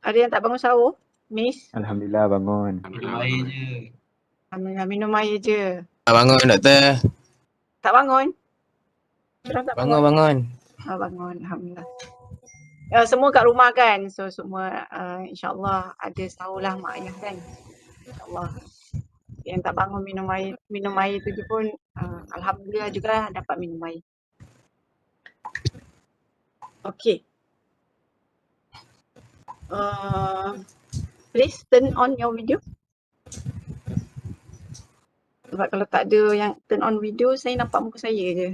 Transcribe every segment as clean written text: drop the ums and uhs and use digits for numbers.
Ada yang tak bangun sahur? Miss? Alhamdulillah bangun. Minum air je. Alhamdulillah minum air je. Tak bangun doktor. Tak bangun? Korang tak bangun? Bangun. Bangun. Alhamdulillah. Semua kat rumah kan? So semua insyaAllah ada sahur lah mak ayah kan? InsyaAllah. Yang tak bangun minum air tu je pun Alhamdulillah juga dapat minum air. Okay. Please turn on your video. Sebab kalau tak ada yang turn on video, saya nampak muka saya je.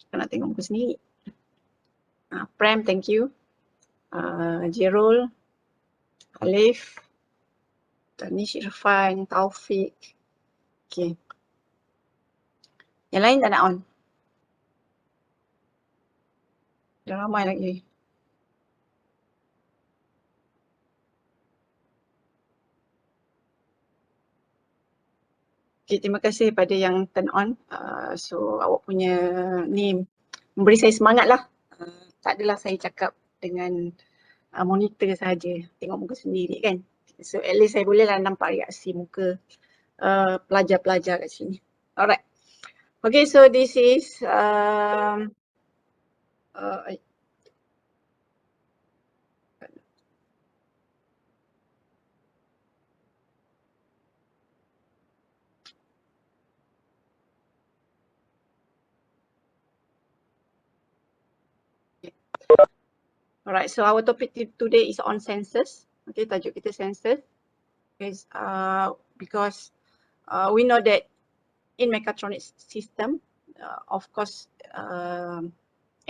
Saya nak tengok muka sendiri. Prem, thank you. Jerol, Alif, Tanish Irfan, Taufik. Okay. Yang lain tak nak on? Dah ramai lagi. Okay, terima kasih pada yang turn on. So awak punya ni memberi saya semangat lah. Tak adalah saya cakap dengan monitor saja, tengok muka sendiri kan. So at least saya bolehlah nampak reaksi muka pelajar-pelajar kat sini. Alright. Okay, so this is alright, so our topic today is on sensors. Okay, tajuk kita sensors. Okay, because we know that in mechatronic system, of course,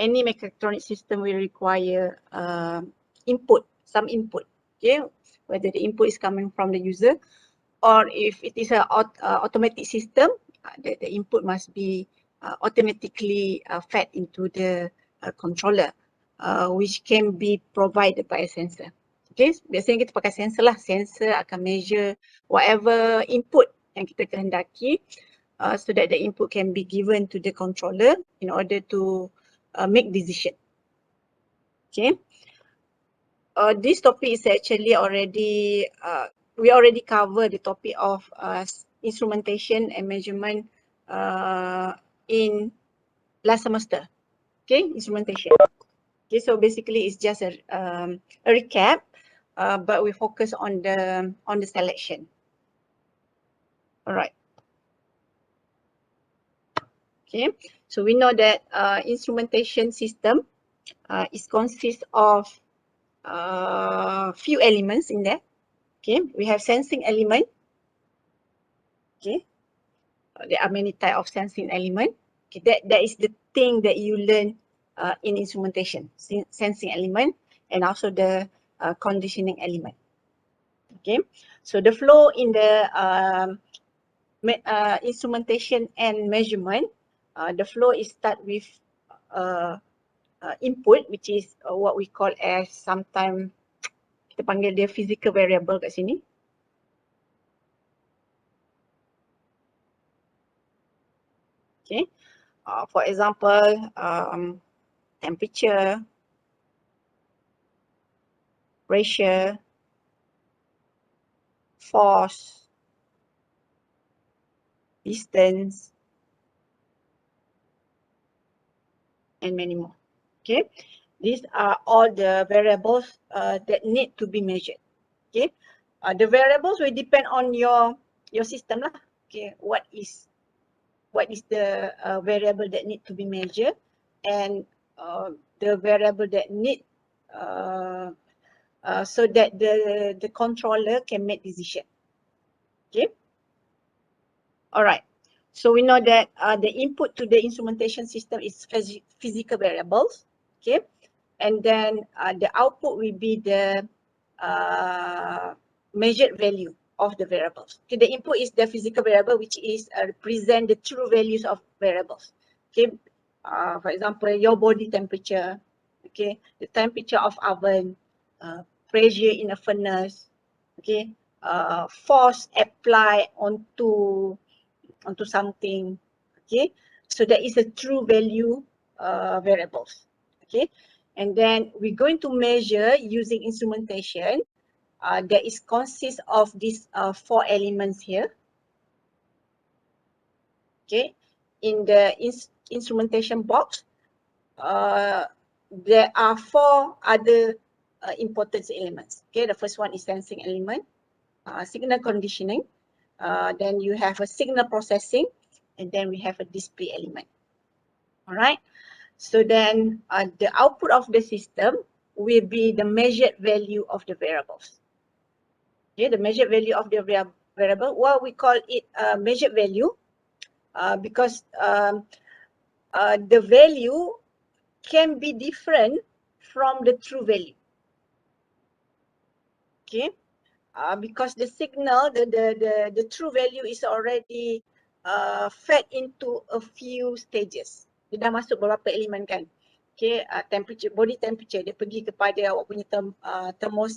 any mechatronic system will require some input. Okay, whether the input is coming from the user or if it is an automatic system, the input must be automatically fed into the controller. Which can be provided by a sensor. Okay, biasanya kita pakai sensor lah. Sensor akan measure whatever input yang kita kehendaki so that the input can be given to the controller in order to make decision. Okay, this topic is actually already, we already covered the topic of instrumentation and measurement in last semester. Okay, instrumentation. Okay, so basically it's just a recap, but we focus on the selection. Alright. Okay, so we know that instrumentation system is consists of few elements in there. Okay, we have sensing element. Okay, there are many types of sensing element. Okay, that is the thing that you learn in instrumentation, sensing element and also the conditioning element. Okay, so the flow in the instrumentation and measurement, the flow is start with input, which is what we call as sometimes kita panggil dia physical variable kat sini. Okay, for example, temperature, pressure, force, distance, and many more. Okay, these are all the variables that need to be measured. Okay, the variables will depend on your system lah. Okay, what is the variable that need to be measured, and the variable that need so that the controller can make decision. Okay. Alright. So we know that the input to the instrumentation system is physical variables. Okay. And then the output will be the measured value of the variables. Okay. The input is the physical variable, which is represent the true values of variables. Okay. For example, your body temperature. Okay. The temperature of oven. Pressure in a furnace, okay, force applied onto something, okay. So that is a true value variables, okay. And then we're going to measure using instrumentation. That is consists of these 4 elements here. Okay, in the instrumentation box, there are 4 other important elements. Okay, the first one is sensing element, signal conditioning, then you have a signal processing, and then we have a display element. All right. So then the output of the system will be the measured value of the variables. Okay, the measured value of the variable, well, we call it measured value because the value can be different from the true value. Okay, because the signal, the true value is already fed into a few stages. Dia dah masuk beberapa elemen kan. Okay, temperature, body temperature, dia pergi kepada awak punya thermal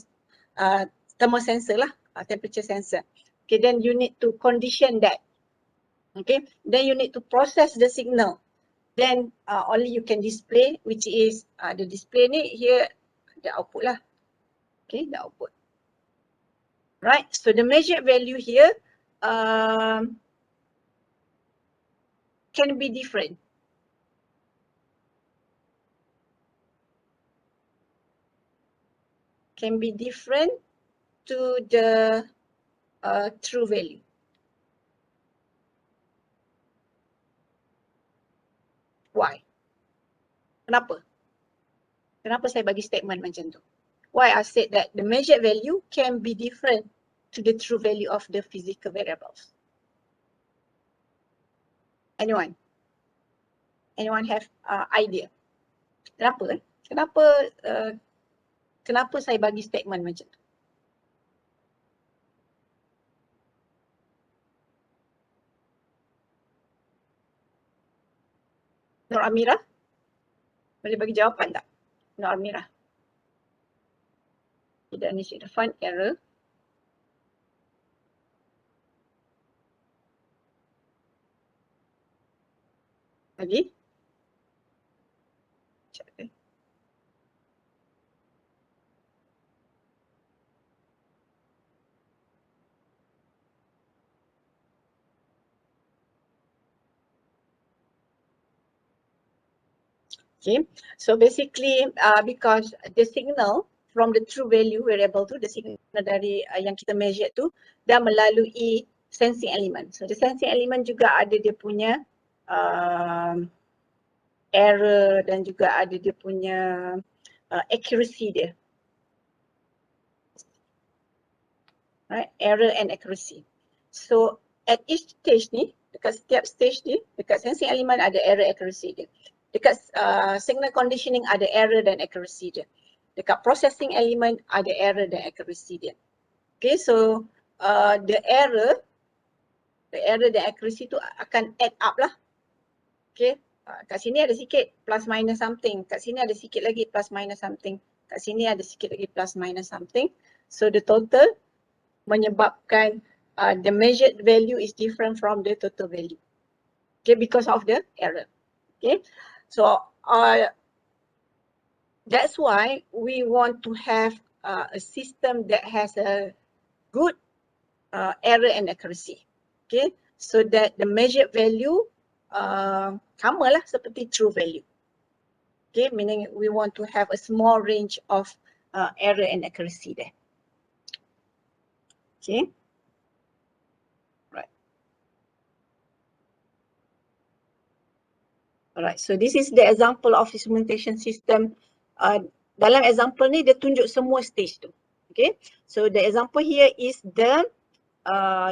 sensor lah, temperature sensor. Okay, then you need to condition that. Okay, then you need to process the signal. Then only you can display, which is the display ni here, the output lah. Okay, the output. Right, so the measured value here can be different. Can be different to the true value. Why? Kenapa? Kenapa saya bagi statement macam tu? Why I said that the measured value can be different to the true value of the physical variables. Anyone? Anyone have idea? Kenapa? Kenapa saya bagi statement macam tu? Nur Amira? Boleh bagi jawapan tak? Nur Amira? Tidak ni Irfan, error. Lagi? Okay, so basically because the signal from the true value variable tu, the signal dari yang kita measure tu dah melalui sensing element. So the sensing element juga ada dia punya error dan juga ada dia punya accuracy dia. Right, error and accuracy. So at each stage ni, dekat setiap stage ni, dekat sensing element ada error accuracy dia. Dekat signal conditioning ada error dan accuracy dia. Dekat processing element ada error dan accuracy dia. Okay, so the error dan accuracy tu akan add up lah. Okay, kat sini ada sikit plus minus something, kat sini ada sikit lagi plus minus something, kat sini ada sikit lagi plus minus something. So the total menyebabkan the measured value is different from the total value. Okay, because of the error. Okay, so that's why we want to have a system that has a good error and accuracy. Okay, so that the measured value sama lah seperti true value. Okay, meaning we want to have a small range of error and accuracy there. Okay. Alright, so this is the example of instrumentation system. Dalam example ni dia tunjuk semua stage tu. Okay, so the example here is the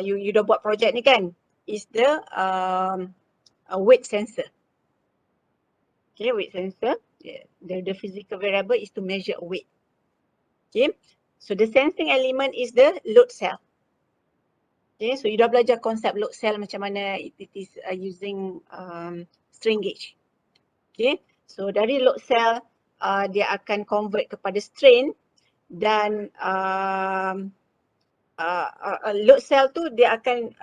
you dah buat project ni kan, is the weight sensor. Okay, weight sensor. The physical variable is to measure weight. Okay, so the sensing element is the load cell. Okay, so you dah belajar konsep load cell macam mana it is using strain gauge. Okay, so dari load cell dia akan convert kepada strain dan load cell tu dia akan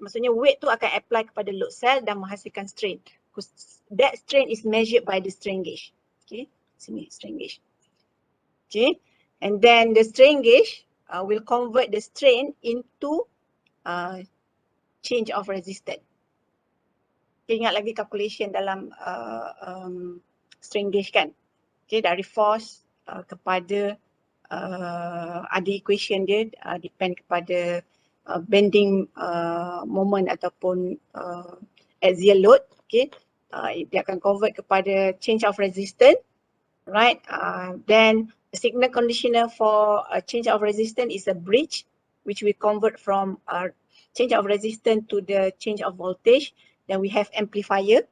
maksudnya weight tu akan apply kepada load cell dan menghasilkan strain. That strain is measured by the strain gauge. Okay, sini strain gauge. Okay, and then the strain gauge will convert the strain into change of resistance. Okay, ingat lagi calculation dalam strain gauge kan. Okay, dari force kepada ada equation dia depend kepada bending moment ataupun axial load. Okay, dia akan convert kepada change of resistance, right? Then the signal conditioner for change of resistance is a bridge, which we convert from change of resistance to the change of voltage. Then we have amplifier.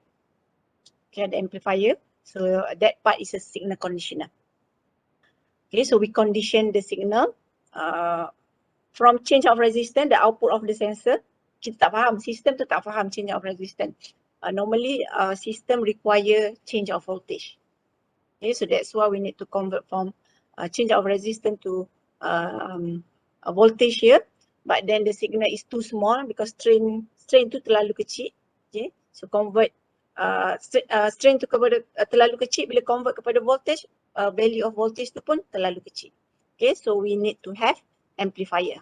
Okay, the amplifier. So that part is a signal conditioner. Okay, so we condition the signal from change of resistance, the output of the sensor. Kita tak faham, sistem tu tak faham change of resistance. Normally, system require change of voltage. Okay, so that's why we need to convert from change of resistance to a voltage here. But then the signal is too small because strain tu terlalu kecil. Okay, so convert strain tu kepada terlalu kecil, bila convert kepada voltage, value of voltage tu pun terlalu kecil. Okay, so we need to have amplifier.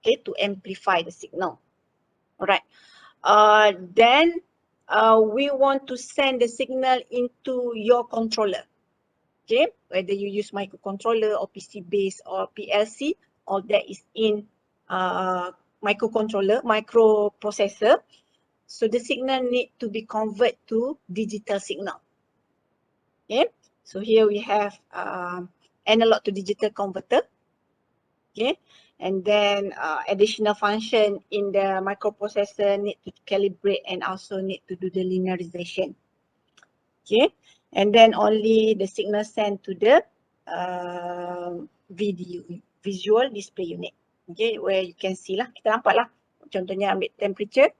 Okay, to amplify the signal. Alright. Then we want to send the signal into your controller. Okay, whether you use microcontroller or PC base or PLC, all that is in microprocessor. So the signal need to be converted to digital signal. Okay, so here we have analog to digital converter. Okay, and then additional function in the microprocessor need to calibrate and also need to do the linearization. Okay, and then only the signal sent to the visual display unit. Okay, where you can see lah, kita nampak lah. Contohnya ambil temperature,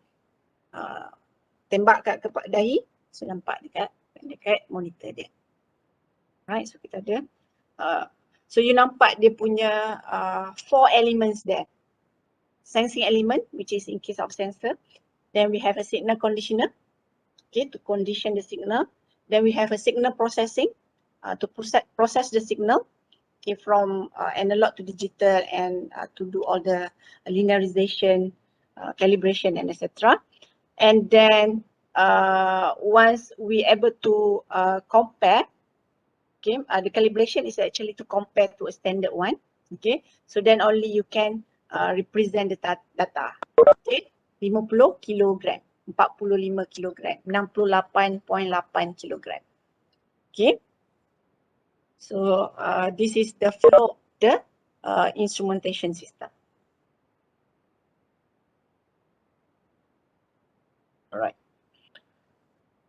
tembak kat dahi, so nampak dekat monitor dia. Right, so kita ada. So you nampak dia punya 4 elements there. Sensing element, which is in case of sensor. Then we have a signal conditioner, okay, to condition the signal. Then we have a signal processing to process the signal, okay, from analog to digital and to do all the linearization, calibration and etc. And then once we able to compare, okay, the calibration is actually to compare to a standard one, okay. So then only you can represent the data, okay. 50 kilogram, 45 kilogram, 68.8 kilogram. Okay. So this is the flow of the instrumentation system. Alright.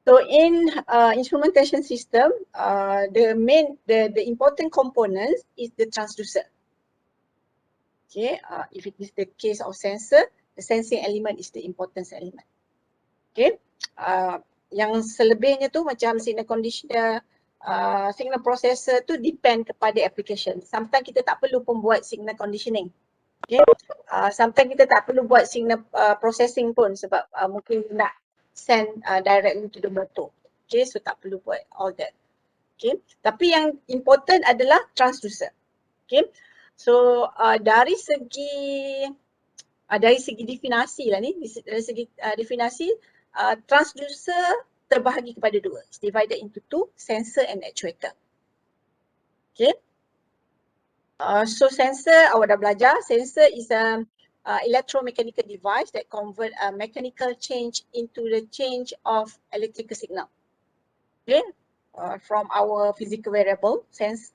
So in instrumentation system, the important components is the transducer. Okay, if it is the case of sensor, the sensing element is the importance element. Okay, yang selebihnya tu macam signal conditioner, signal processor tu depend kepada application. Sometimes kita tak perlu pun buat signal conditioning. Okay, sometimes kita tak perlu buat signal processing pun sebab mungkin nak send directly to the motor. Okay, so tak perlu buat all that. Okay, tapi yang important adalah transducer. Okay, so dari segi definasi lah ni, dari segi definasi, transducer terbahagi kepada dua. It's divided into two, sensor and actuator. Okay. So sensor, awak dah belajar, sensor is a electromechanical device that convert a mechanical change into the change of electrical signal. Okay. From our physical variable, sense,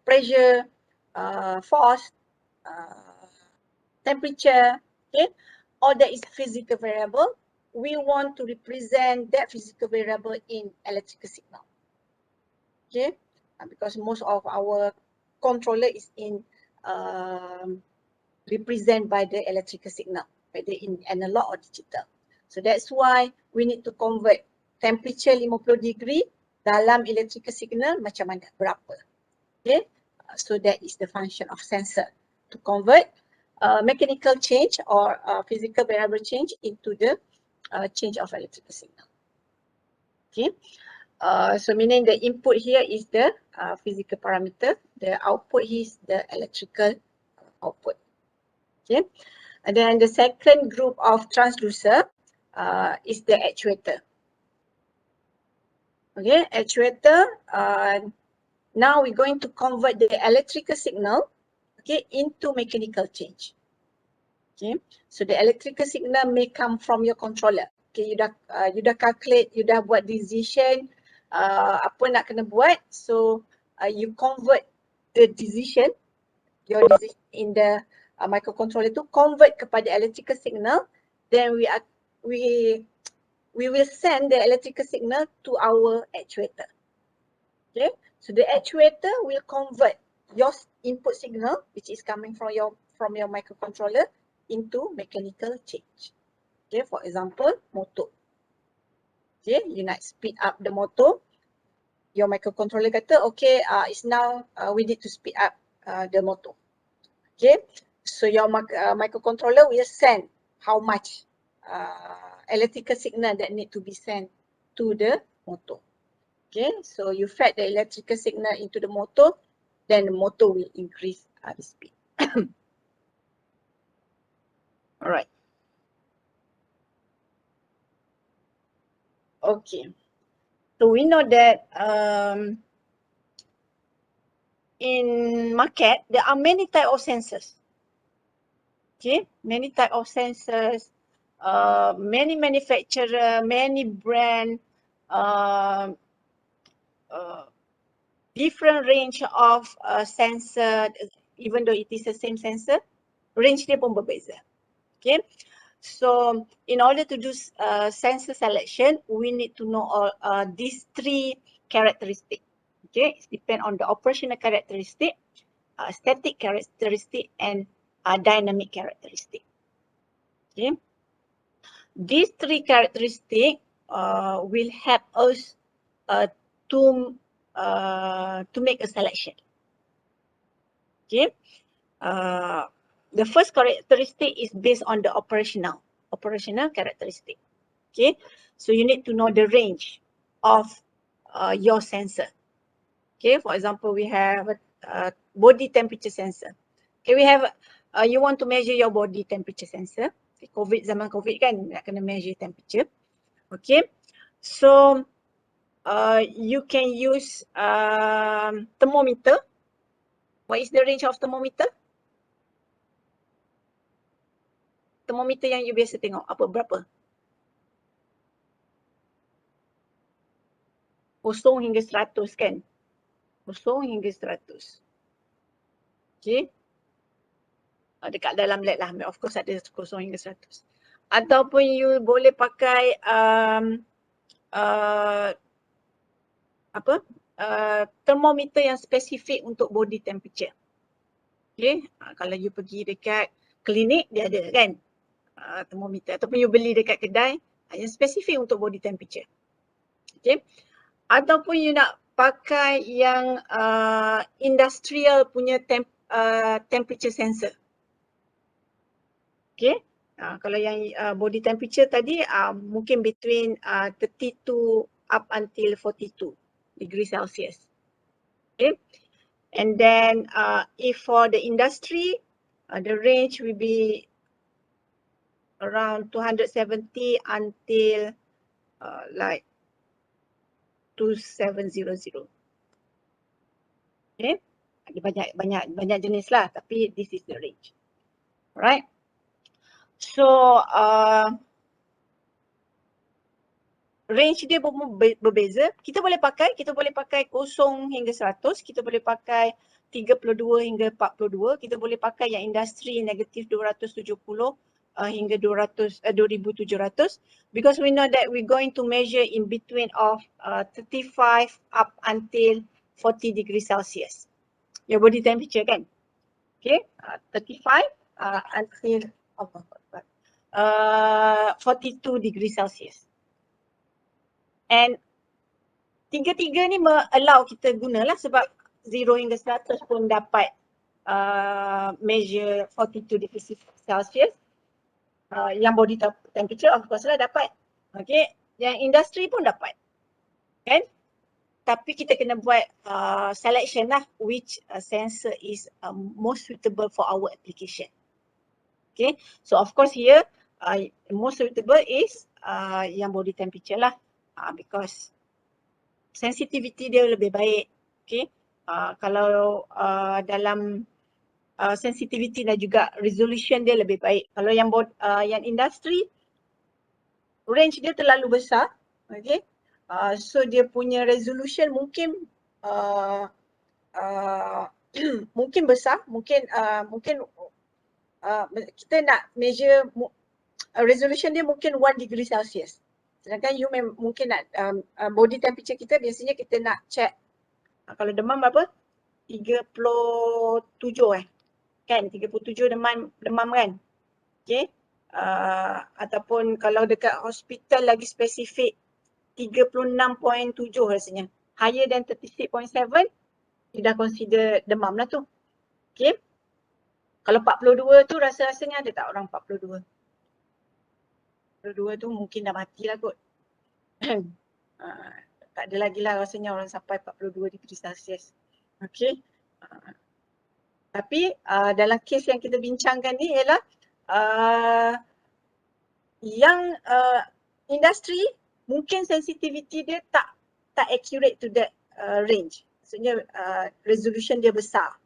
pressure, force, temperature, okay, all that is physical variable. We want to represent that physical variable in electrical signal. Okay, because most of our controller is in represent by the electrical signal, whether in analog or digital. So that's why we need to convert temperature 50 degree dalam electrical signal macam mana, berapa. Okay, so that is the function of sensor, to convert mechanical change or physical variable change into the change of electrical signal. Okay, So meaning the input here is the physical parameter, the output is the electrical output. Okay, and then the second group of transducer is the actuator. Okay, actuator, now we're going to convert the electrical signal, okay, into mechanical change. Okay, so the electrical signal may come from your controller. Okay, you dah calculate, you dah buat decision apa nak kena buat, so you convert the decision, your decision in the microcontroller to convert kepada electrical signal, then we will send the electrical signal to our actuator. Okay, so the actuator will convert your input signal, which is coming from your microcontroller, into mechanical change. Okay, for example, motor. Okay, you nak speed up the motor, your microcontroller kata, okay, it's now we need to speed up the motor. Okay, so your microcontroller will send how much electrical signal that need to be sent to the motor. Okay, so you fed the electrical signal into the motor, then the motor will increase the speed. Alright. Okay. So we know that in market there are many type of sensors. Okay, many type of sensors, many manufacturer, many brand, different range of sensor, even though it is the same sensor, range dia pun berbeza. Okay, so in order to do sensor selection, we need to know all these three characteristics. Okay, it depends on the operational characteristic, static characteristic, and dynamic characteristic. Okay, these three characteristics will help us to make a selection. Okay, the first characteristic is based on the operational characteristic. Okay, so you need to know the range of your sensor. Okay, for example, we have a body temperature sensor. Okay, we have you want to measure your body temperature sensor. Zaman COVID kan nak kena measure temperature. Okay, so you can use thermometer. What is the range of thermometer? Thermometer yang you biasa tengok apa berapa? 0 hingga 100 kan? 0 hingga 100. Okay. Dekat dalam lab lah. Of course ada 0 hingga 100. Ataupun you boleh pakai thermometer yang spesifik untuk body temperature. Okay. Kalau you pergi dekat klinik, dia ada kan thermometer. Ataupun you beli dekat kedai yang spesifik untuk body temperature. Okay. Ataupun you nak pakai yang industrial punya temperature sensor. Okay, kalau yang body temperature tadi mungkin between 32 up until 42 degree Celsius. Okay, and then if for the industry, the range will be around 270 until like 2700. Okay, ada banyak jenis lah, tapi this is the range. Alright. So range dia berbeza. Kita boleh pakai 0 hingga 100, kita boleh pakai 32 hingga 42, kita boleh pakai yang industri negatif 270 hingga 2700, because we know that we're going to measure in between of 35 up until 40 degree Celsius. Your body temperature kan? Okay, 35 until 42 degree Celsius. And tiga-tiga ni allow kita gunalah sebab 0 hingga 100 pun dapat measure 42 degree Celsius. Yang body temperature of course lah dapat. Okay, yang industri pun dapat. Kan? tapi kita kena buat selection lah which sensor is most suitable for our application. Okay, so of course here most suitable is yang body temperature lah, because sensitivity dia lebih baik. Okay, kalau dalam sensitivity dan juga resolution dia lebih baik. Kalau yang industri, range dia terlalu besar. Okay, so dia punya resolution mungkin mungkin besar, mungkin kita nak measure resolution dia mungkin 1 degree Celsius. Sedangkan you mungkin nak body temperature kita biasanya kita nak check kalau demam berapa? 37 kan? 37 demam kan? Okay. Ataupun kalau dekat hospital lagi spesifik 36.7 rasanya. Higher than 36.7 you dah consider demam lah tu. Okay. Kalau 42 tu rasa-rasanya ada tak orang 42? 42 tu mungkin dah mati lah kot. Tak ada lagi lah rasanya orang sampai 42 degree Celsius. Okay. Tapi dalam kes yang kita bincangkan ni ialah yang industri mungkin sensitivity dia tak accurate to that range. Maksudnya resolution dia besar.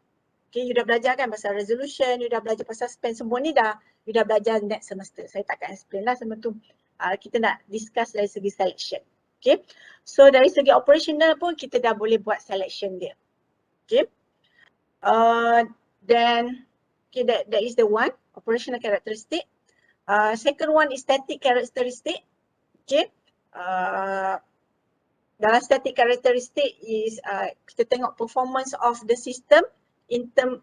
Okay, you dah belajar kan pasal resolution, you dah belajar pasal span, semua ni you dah belajar next semester. Saya takkan explain lah semua tu. Kita nak discuss dari segi selection. Okay, so dari segi operational pun kita dah boleh buat selection dia. Okay, then okay, that is the one, operational characteristic. Second one is static characteristic. Okay, dalam static characteristic is kita tengok performance of the system in term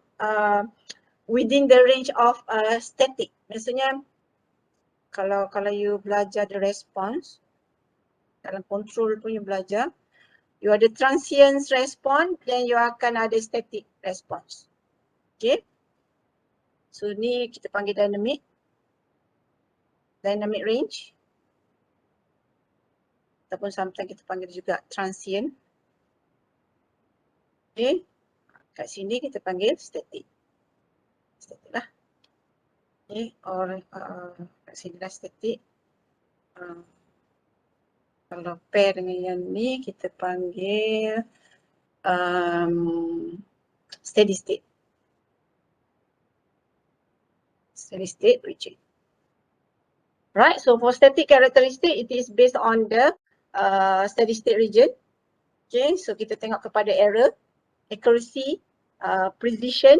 within the range of static. Maksudnya kalau you belajar the response dalam control pun you belajar, you ada transient response, then you akan ada static response. Okay, so ni kita panggil dynamic range, ataupun sometimes kita panggil juga transient. Okay, kat sini kita panggil static. Static lah. Okay, or kat sini lah static. Kalau pair dengan yang ni kita panggil steady state. Steady state region. Right, so for static characteristic it is based on the steady state region. Okay, so kita tengok kepada error, accuracy, precision,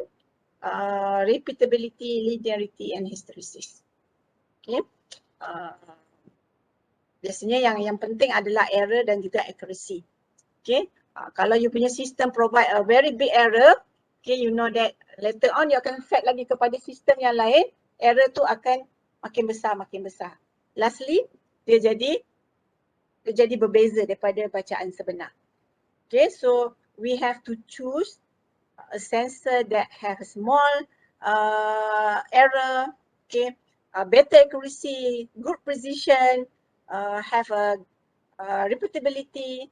repeatability, linearity and hysteresis. Okay, biasanya yang penting adalah error dan juga accuracy. Okay, kalau you punya system provide a very big error, okay, you know that later on you akan fed lagi kepada sistem yang lain, error tu akan makin besar. Lastly, dia jadi berbeza daripada bacaan sebenar. Okay, so we have to choose a sensor that have a small error, okay, better accuracy, good precision, have a repeatability,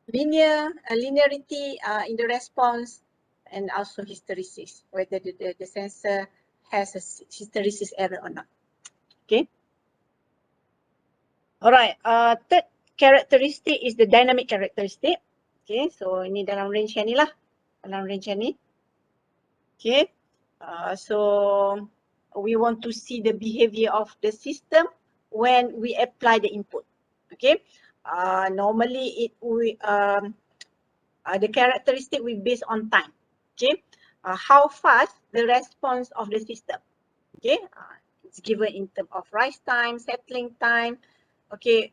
linearity in the response, and also hysteresis, whether the sensor has a hysteresis error or not. Okay. Alright, third characteristic is the dynamic characteristic. Okay, so ini dalam range yang ni lah. Dalam range yang ni. Okay, so we want to see the behavior of the system when we apply the input. Okay, normally the characteristic we base on time. Okay, how fast the response of the system. Okay, it's given in terms of rise time, settling time. Okay,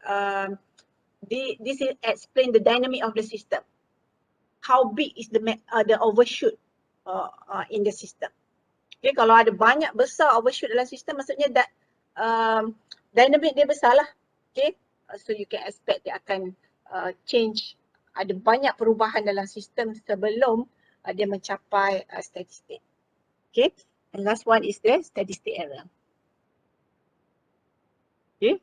this is explain the dynamic of the system. How big is the overshoot in the system. Okay, kalau ada banyak besar overshoot dalam sistem, maksudnya that dynamic dia besar lah. Okay, so you can expect dia akan change, ada banyak perubahan dalam sistem sebelum dia mencapai steady state. Okay, and last one is the steady state error. Okay,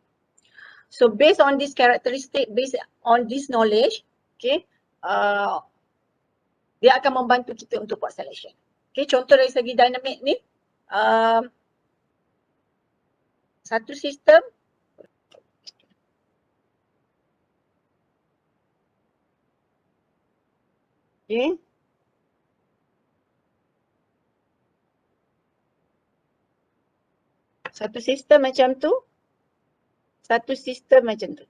So based on this characteristic, based on this knowledge, okay, dia akan membantu kita untuk buat selection. Okay, contoh dari segi dynamic ni, satu sistem okay, satu sistem macam tu, satu sistem macam tu.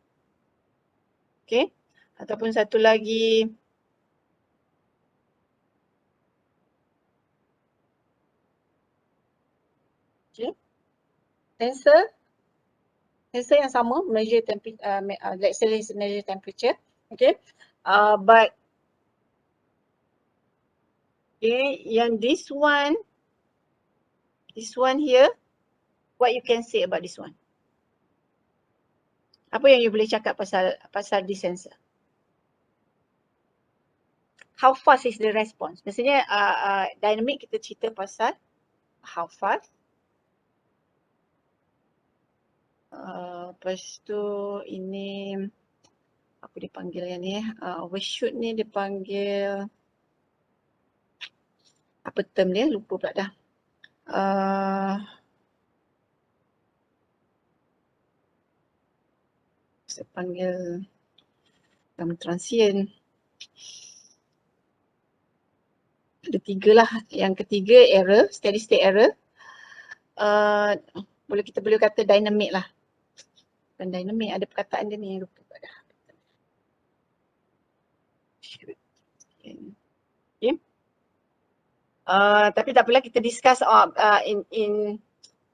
Okay, ataupun satu lagi okay, sensor yang sama measure temperature, let's say measure temperature, okay, but okay, yang this one here, what you can say about this one? Apa yang you boleh cakap pasal this sensor? How fast is the response? Maksudnya dynamic kita cerita pasal how fast. Lepas tu ini apa dipanggil yang ni overshoot ni dipanggil apa term dia, lupa pula dah. Saya panggil term transient. Ada tiga lah. Yang ketiga error, steady state error. Kita boleh kata dynamic lah. Bukan dynamic, ada perkataan dia ni, lupa pula dah. Okay. Tapi tak apalah, kita discuss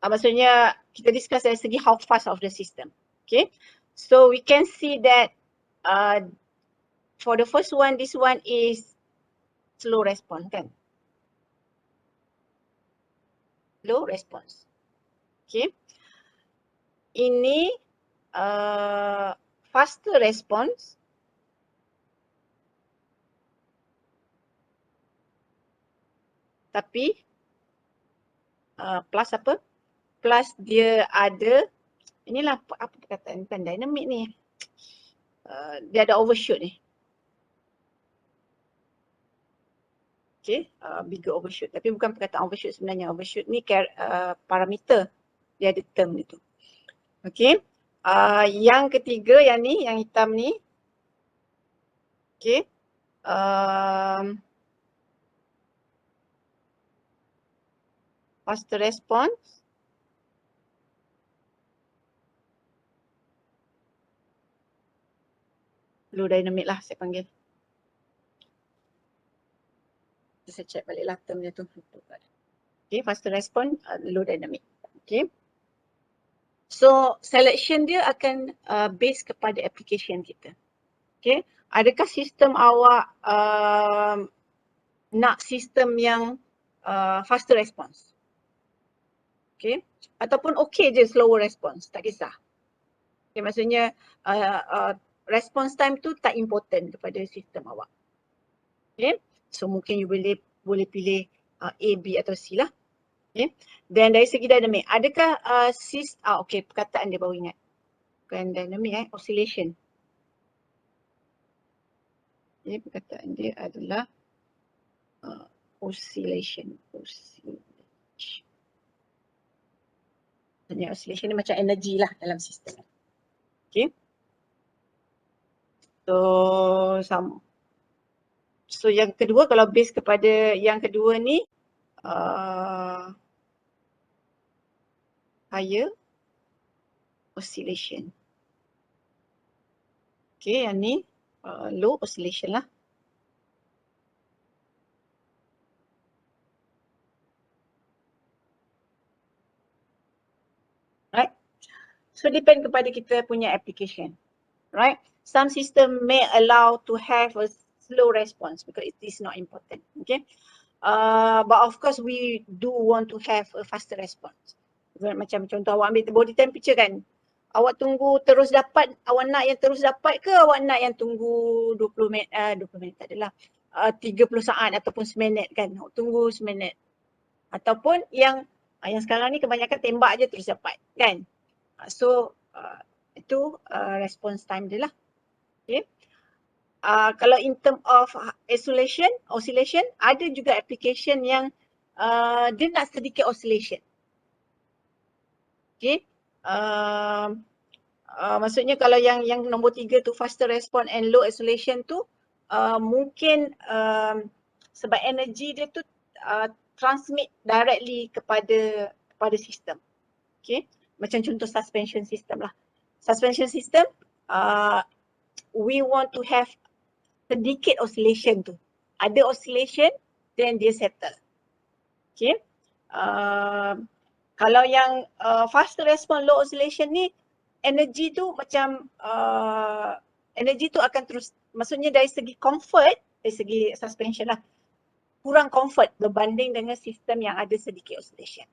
maksudnya kita discuss dari segi how fast of the system. Okay. So we can see that for the first one, this one is slow response kan? Slow response. Okay. Ini faster response. Tapi plus apa? Plus dia ada, inilah apa perkataan, bukan dynamic ni. Dia ada overshoot ni. Okay, bigger overshoot. Tapi bukan perkataan overshoot sebenarnya. Overshoot ni parameter. Dia ada term itu. Okay. Yang ketiga yang ni, yang hitam ni. Okay. Faster response. Low dynamic lah saya panggil. Saya check balik lah term dia tu. Okay, faster response, low dynamic. Okay. So selection dia akan base kepada application kita. Okay. Adakah sistem awak nak sistem yang faster response? Okay. Ataupun okay je slower response, tak kisah. Okay, maksudnya response time tu tak important kepada sistem awak. Okay. So mungkin you boleh pilih A, B atau C lah. Okay. Dan dari segi dynamic, adakah okay, perkataan dia baru ingat. Bukan dynamic, oscillation. Okay, perkataan dia adalah oscillation. Oscillation ni macam energi lah dalam sistem. Okay. So yang kedua, kalau base kepada yang kedua ni higher oscillation. Okay, yang ni low oscillation lah. Right. So depend kepada kita punya application. Right. Some system may allow to have a slow response because it is not important. Okay. But of course we do want to have a faster response. Macam contoh awak ambil body temperature kan. Awak tunggu terus dapat, awak nak yang terus dapat ke awak nak yang tunggu 20 minit tak adalah. 30 saat ataupun seminit kan. Awak tunggu seminit. Ataupun yang sekarang ni kebanyakan tembak je terus dapat kan. So Itu response time dia lah. Okay. Kalau in term of oscillation, ada juga application yang dia nak sedikit oscillation. Okay. Maksudnya kalau yang nombor 3 tu faster response and low oscillation tu mungkin sebab energy dia tu transmit directly kepada sistem. Okay. Macam contoh suspension system lah. Suspension system, we want to have sedikit oscillation tu. Ada oscillation, then dia settle. Okay. Kalau yang fast response low oscillation ni, energy tu macam energy tu akan terus, maksudnya dari segi comfort, dari segi suspension lah, kurang comfort berbanding dengan sistem yang ada sedikit oscillation.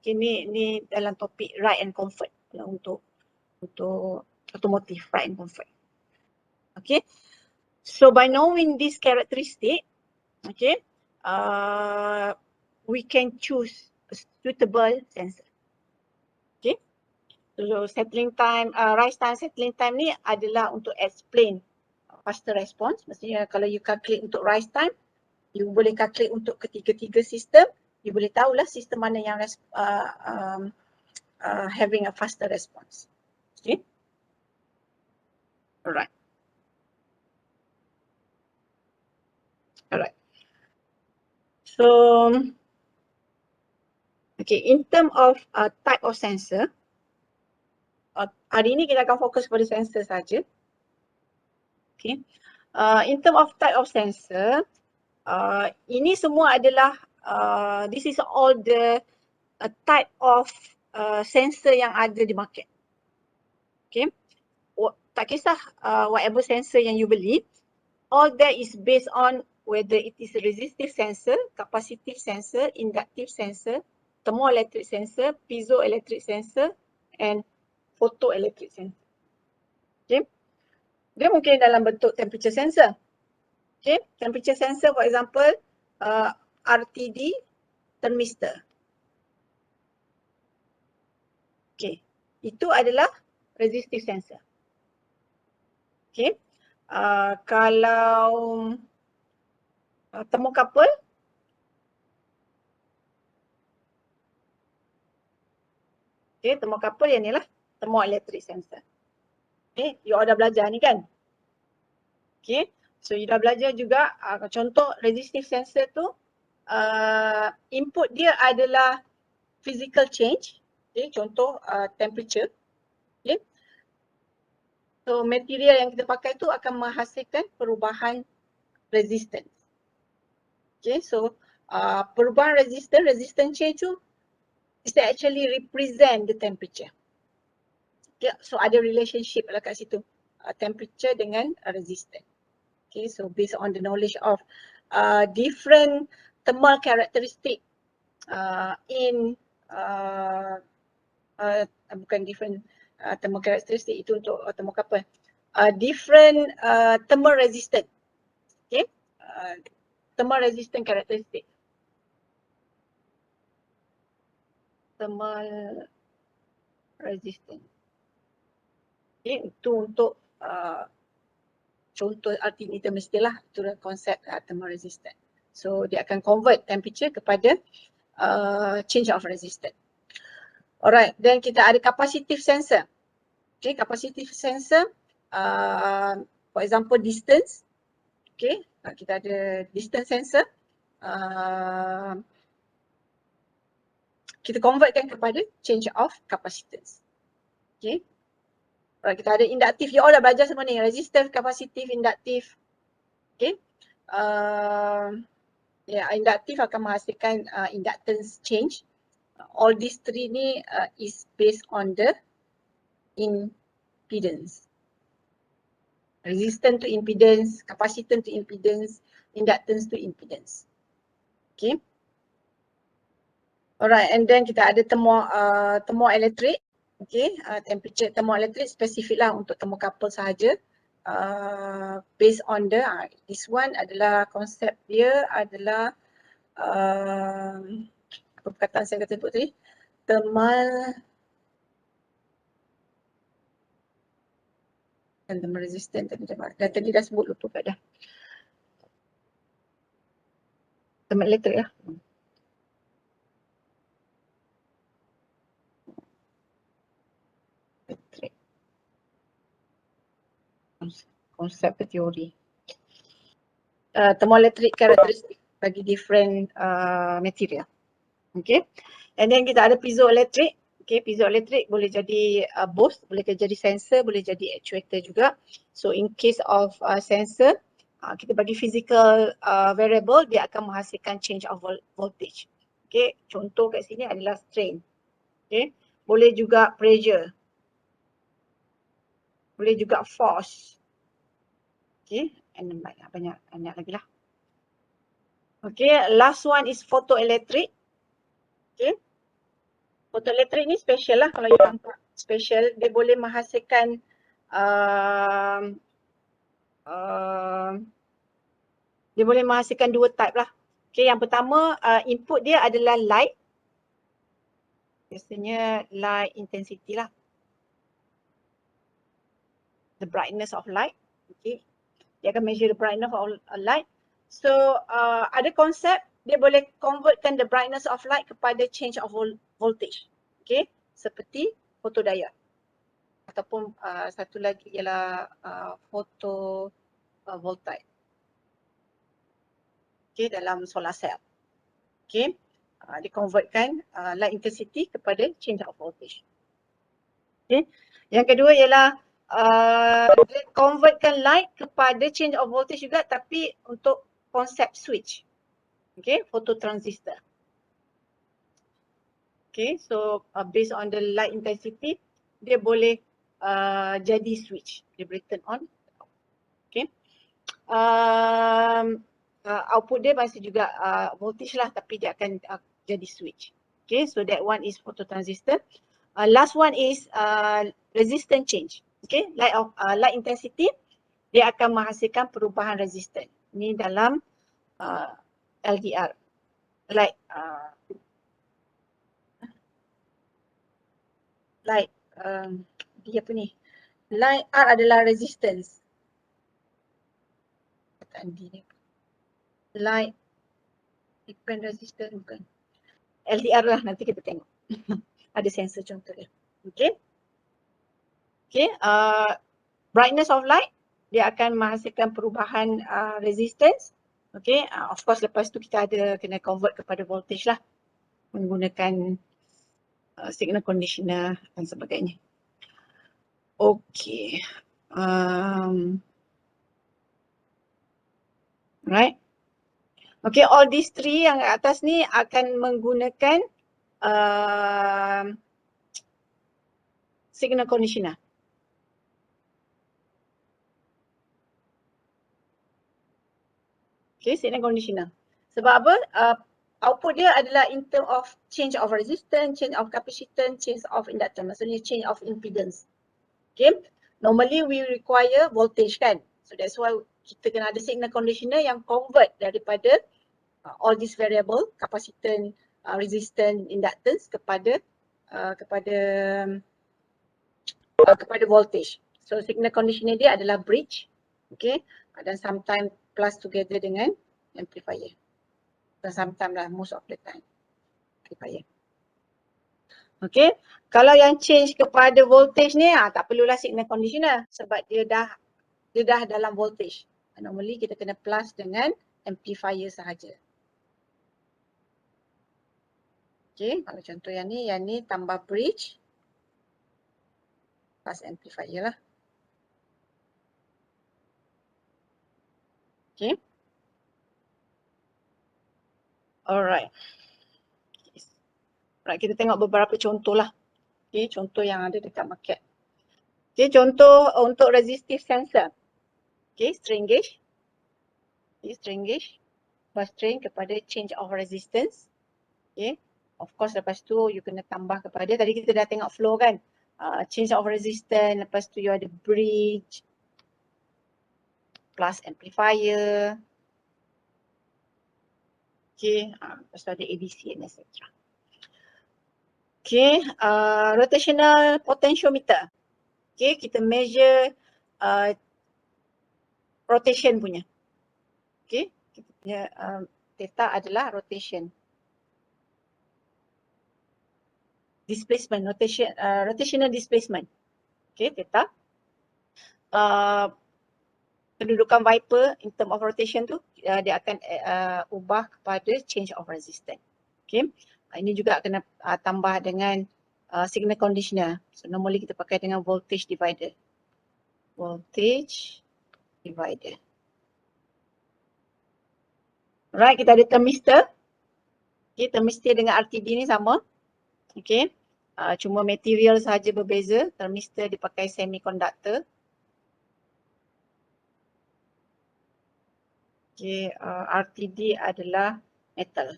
Okay, ni dalam topik ride and comfort untuk otomotif ride and comfort. Okay. So by knowing this characteristic, okay, we can choose a suitable sensor. Okay. So settling time, rise time, settling time ni adalah untuk explain faster response. Maksudnya kalau you calculate untuk rise time, you boleh calculate untuk ketiga-tiga sistem, you boleh tahulah sistem mana yang having a faster response. Okay. Alright. Alright. So, okay, in term of type of sensor, hari ini kita akan fokus pada sensor saja. Okay. In term of type of sensor, ini semua adalah, this is all the type of sensor yang ada di market. Okay. Tak kisah whatever sensor yang you beli, all that is based on whether it is a resistive sensor, capacitive sensor, inductive sensor, thermoelectric sensor, piezoelectric sensor, and photoelectric sensor. Okay. Dia mungkin dalam bentuk temperature sensor. Okay. Temperature sensor, for example, RTD thermistor. Okay. Itu adalah resistive sensor. Okay. Kalau thermocouple, okay, thermocouple yang ni lah, thermoelectric sensor. Okay, you dah belajar ni kan? Okay, so you dah belajar juga contoh resistive sensor tu, input dia adalah physical change, okay, contoh temperature. Okay. So material yang kita pakai tu akan menghasilkan perubahan resistance. Okay, so perubahan resistance change tu is actually represent the temperature. Okay, so ada relationship lah kat situ, temperature dengan resistance. Okay, so based on the knowledge of different thermal characteristic in bukan different thermal characteristic, itu untuk thermocouple, different thermal resistance. Okay, thermal resistant characteristic. Thermal resistance. Okay, itu untuk contoh RTD thermistor lah, itu konsep thermal resistant. So dia akan convert temperature kepada change of resistance. Alright, then kita ada capacitive sensor. Okay, capacitive sensor, for example distance. Okay, kita ada distance sensor. Kita convertkan kepada change of capacitance. Okay. Alright, kita ada inductive. You all dah belajar semua ni. Resistive, capacitive, inductive. Okay. Inductive akan menghasilkan inductance change. All these three ni is based on the impedance. Resistance to impedance, capacitance to impedance, inductance to impedance. Okay. Alright, and then kita ada thermoelectric. Okay, temperature thermoelectric spesifik lah untuk thermocouple sahaja. Based on the, this one adalah konsep dia adalah apa perkataan saya kata tadi? Thermal thermal resistance tadi dah sebut, lupa kat dah. Thermal elektrik lah. Elektrik. Konsep ke teori. Thermoelectric characteristic bagi different material. Okay. And then kita ada piezoelectric. Okay, piezoelectric boleh jadi both, boleh jadi sensor, boleh jadi actuator juga. So in case of sensor, kita bagi physical variable, dia akan menghasilkan change of voltage. Okay, contoh kat sini adalah strain. Okay, boleh juga pressure, boleh juga force. Okay, and banyak lagi lah. Okay, last one is photoelectric. Okay, photoelektrik ni special lah, kalau you nampak special, dia boleh menghasilkan dia boleh menghasilkan dua type lah. Okay, yang pertama input dia adalah light, biasanya light intensity lah, the brightness of light. Okay, dia akan measure the brightness of light. So ada konsep dia boleh convertkan the brightness of light kepada change of voltage. Okay, seperti photodiode. Ataupun satu lagi ialah photovoltaic. Okay, dalam solar cell. Okay, dikonvertkan light intensity kepada change of voltage. Okay, yang kedua ialah dia convertkan light kepada change of voltage juga, tapi untuk konsep switch. Okay, phototransistor. Okay, so based on the light intensity, dia boleh jadi switch, dia boleh turn on. Okay, output dia masih juga voltage lah, tapi dia akan jadi switch. Okay, so that one is phototransistor. Last one is resistance change. Okay, light intensity, dia akan menghasilkan perubahan resistance. Ini dalam LDR, light dia apa ni? Light R adalah resistance. Kataan D ni. Light depend resistance bukan. LDR lah, nanti kita tengok. Ada sensor contoh dia. Okay. Okay. Brightness of light, dia akan menghasilkan perubahan resistance. Okay. Of course lepas tu kita ada kena convert kepada voltage lah, menggunakan signal conditioner dan sebagainya. Okay. Right. Okay, all these three yang atas ni akan menggunakan signal conditioner. Okay, signal conditioner. Sebab apa? Output dia adalah in term of change of resistance, change of capacitance, change of inductance. Maksudnya change of impedance. Okay, normally we require voltage kan. So that's why kita kena ada signal conditioner yang convert daripada all these variable, capacitance, resistance, inductance kepada voltage. So signal conditioner dia adalah bridge. Okay, dan sometimes plus together dengan amplifier. Dan sometimes lah, most of the time amplifier. Okay, kalau yang change kepada voltage ni tak perlulah signal conditioner sebab dia dah dalam voltage. Normally kita kena plus dengan amplifier sahaja. Okay, kalau contoh yang ni tambah bridge plus amplifier lah. Okay. Alright. Alright, kita tengok beberapa contoh lah. Okay, contoh yang ada dekat market. Okay, contoh untuk resistive sensor. Okay, strain gauge. Okay, strain gauge. Plus strain kepada change of resistance. Okay, of course lepas tu you kena tambah kepada, tadi kita dah tengok flow kan. Change of resistance, lepas tu you ada bridge. Plus amplifier. Okay, lepas tu ada ADC and etc. Okay, rotational potentiometer. Okay, kita measure rotation punya. Okay, kita punya theta adalah rotation. Displacement, rotational displacement. Okay, theta. Kedudukan Viper in term of rotation tu dia akan ubah kepada change of resistance. Okay, ini juga kena tambah dengan signal conditioner. So normally kita pakai dengan voltage divider. Voltage divider. Right, kita ada thermistor. Okay, thermistor dengan RTD ni sama. Okay, cuma material sahaja berbeza. Thermistor dipakai semiconductor. Okay, RTD adalah metal.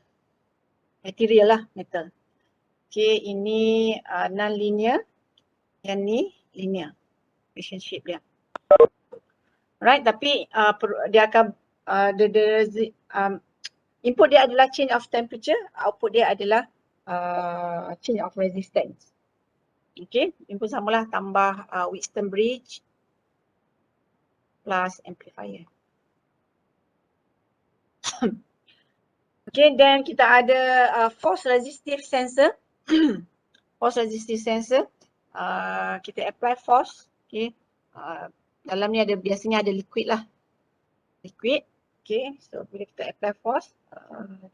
Material lah, metal. Okay, ini non-linear. Yang ni linear. Relationship dia. Right, tapi dia akan, input dia adalah change of temperature, output dia adalah change of resistance. Okay, input samalah tambah Wheatstone bridge plus amplifier. Okay, then kita ada force resistive sensor. Force resistive sensor, kita apply force. Okay, dalam ni biasanya ada liquid lah. Liquid. Okay, so bila kita apply force,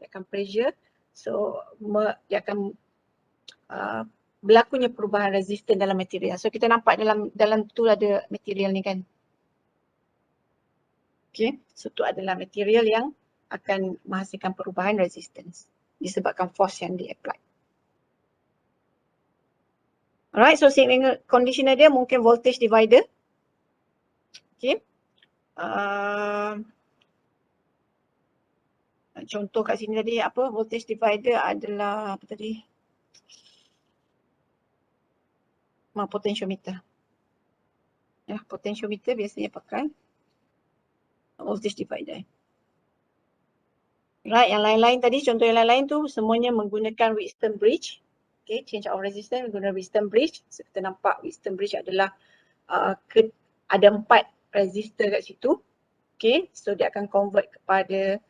dia akan pressure. So dia akan berlakunya perubahan resistance dalam material. So kita nampak dalam tu ada material ni kan. Okay, so tu adalah material yang akan menghasilkan perubahan resistance disebabkan force yang di-apply. Alright, so signal conditioner dia mungkin voltage divider. Okay. Contoh kat sini tadi apa, voltage divider adalah apa tadi? Potentiometer. Ya, potentiometer biasanya pakai voltage divider. Right, yang lain-lain tadi, contoh yang lain-lain tu semuanya menggunakan Wheatstone bridge. Okay, change of resistance menggunakan Wheatstone bridge. So kita nampak Wheatstone bridge adalah ada 4 resistor kat situ. Okay, so dia akan convert kepada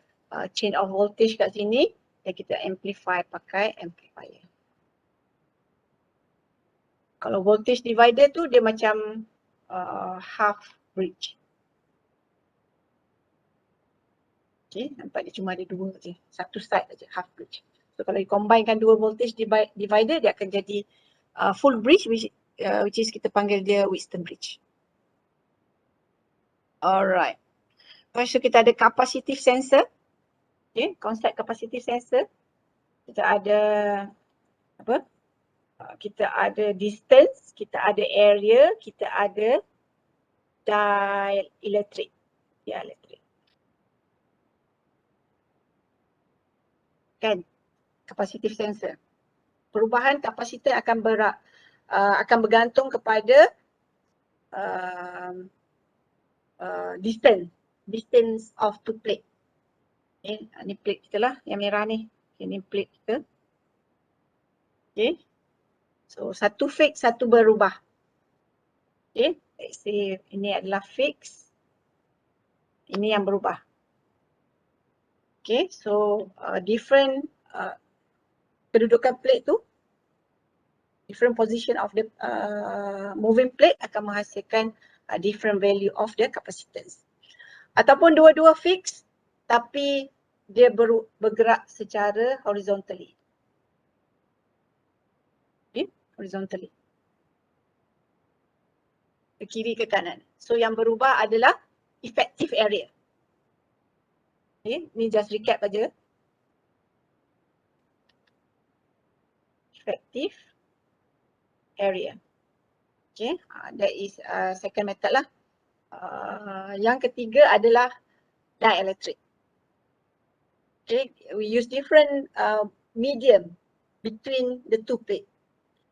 change of voltage kat sini dan kita amplify pakai amplifier. Kalau voltage divider tu dia macam half bridge. Okay, nampak dia cuma ada 2 je. Satu side saja, half bridge. So kalau dikombinekan 2 voltage divider, dia akan jadi full bridge which is kita panggil dia Wheatstone bridge. Alright. Lepas tu kita ada capacitive sensor. Okay, konsep capacitive sensor. Kita ada apa? Kita ada distance, kita ada area, kita ada dielectric. Dielectric. Kan? Capacitive sensor. Perubahan kapasitor akan bergantung kepada distance of two plate. Okay, ni plate kita lah, yang merah ni. Okay, ni plate kita. Okay. So satu fix, satu berubah. Okay, let's say ini adalah fix. Ini yang berubah. Okay, so different kedudukan plate tu, different position of the moving plate akan menghasilkan different value of the capacitance. Ataupun dua-dua fix tapi dia bergerak secara horizontally. Okay, horizontally. Ke kiri ke kanan. So yang berubah adalah effective area. Okay, ni just recap aja. Effective area. Okay, that is second method lah. Yang ketiga adalah dielectric. Okay, we use different medium between the two plates.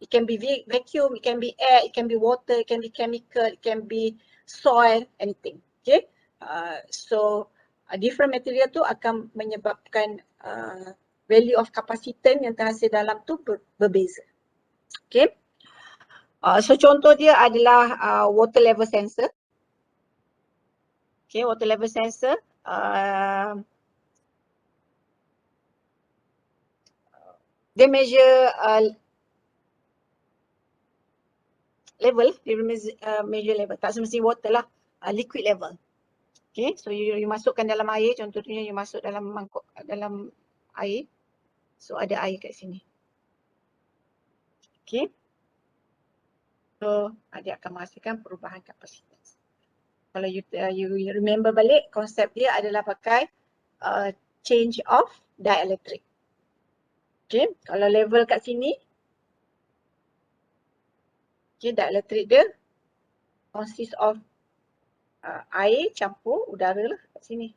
It can be vacuum, it can be air, it can be water, it can be chemical, it can be soil, anything. Okay, so different material tu akan menyebabkan value of capacitance yang terhasil dalam tu berbeza. Okay, so contoh dia adalah water level sensor. Okay, water level sensor. Dia measure level, dia measure level. Tak semesti water lah, liquid level. Okay, so you masukkan dalam air, contohnya you masuk dalam mangkuk, dalam air. So ada air kat sini. Okay. So dia akan menghasilkan perubahan kapasitas. Kalau you remember balik, konsep dia adalah pakai change of dielectric. Okay, kalau level kat sini, okay, dielectric dia consist of air campur udara lah kat sini.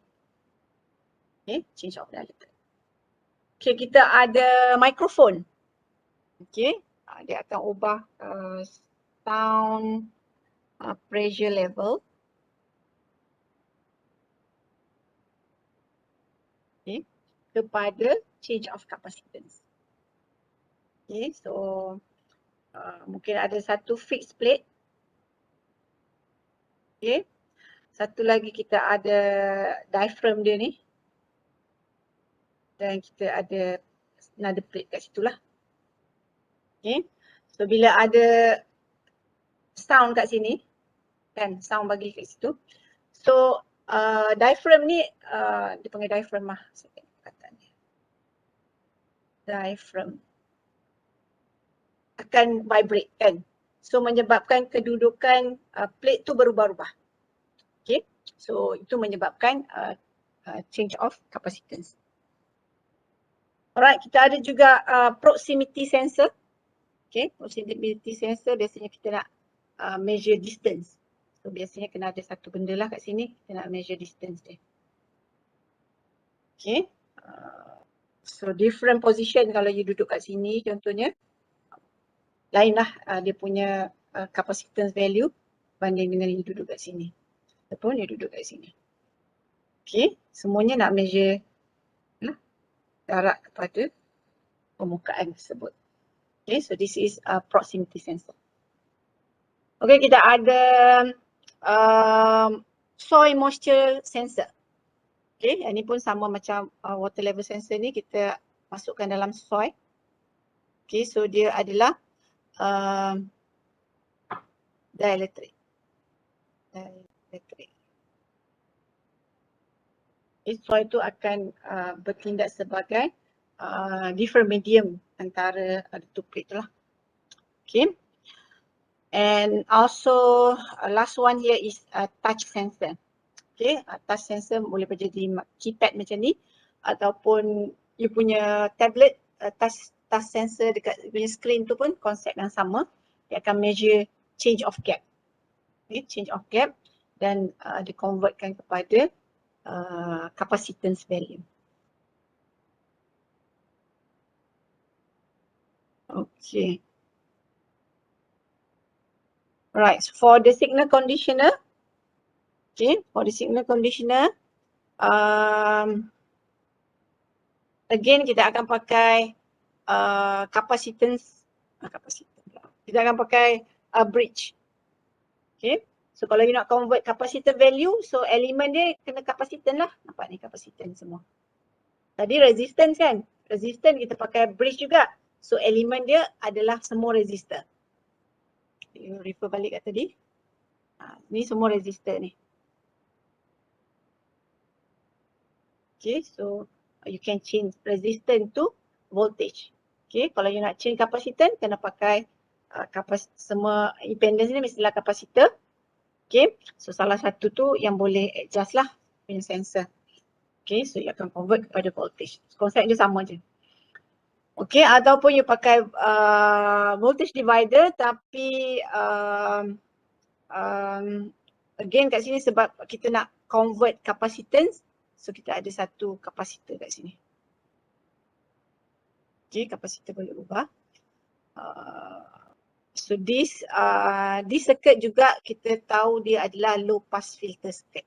Okay, change of dielectric. Okay, kita ada mikrofon. Okay, dia akan ubah sound pressure level. Okay, kepada change of capacitance. Okay, so mungkin ada satu fixed plate. Okay, satu lagi kita ada diaphragm dia ni. Dan kita ada another plate kat situ lah. Okay, so bila ada sound kat sini, kan sound bagi kat situ. So diaphragm ni, dia panggil diaphragm lah. Diaphragm akan vibrate kan. So menyebabkan kedudukan plate tu berubah-ubah. Okay, so itu menyebabkan change of capacitance. Alright, kita ada juga proximity sensor. Okay, proximity sensor biasanya kita nak measure distance. So biasanya kena ada satu benda lah kat sini, kita nak measure distance dia. Okay, so different position kalau you duduk kat sini contohnya, lain lah dia punya capacitance value banding dengan you duduk kat sini. Ataupun you duduk kat sini. Okay, semuanya nak measure jarak kepada permukaan tersebut. Okay, so this is proximity sensor. Okay, kita ada soil moisture sensor. Okay, yang ni pun sama macam water level sensor ni, kita masukkan dalam soil. Okay, so dia adalah dielectric. Okay, soil tu akan bertindak sebagai different medium antara two plate tu lah. Okay. And also last one here is touch sensor. Okay, touch sensor boleh menjadi keypad macam ni ataupun you punya tablet touch sensor dekat punya screen tu pun konsep yang sama. Dia akan measure change of gap. Okay, change of gap dan dikonvertkan kepada capacitance value. Okay. Right, so for the signal conditioner, okay, for the signal conditioner, again kita akan pakai capacitance, kita akan pakai bridge. Okay, so kalau you nak convert capacitor value, so elemen dia kena capacitance lah. Nampak ni capacitance semua. Tadi resistance kan, resistance kita pakai bridge juga. So elemen dia adalah semua resistor. You refer balik kat tadi. Ni semua resistor ni. Okay, so you can change resistance to voltage. Okay, kalau you nak change capacitance, kena pakai semua impedance ni mestilah kapasitor. Okay, so salah satu tu yang boleh adjust lah punya sensor. Okay, so you akan convert kepada voltage. Konsep dia sama je. Okay, ataupun you pakai voltage divider tapi again kat sini sebab kita nak convert capacitance, so kita ada satu kapasitor kat sini. Okay, kapasitor boleh ubah. So this circuit juga kita tahu dia adalah low pass filter circuit.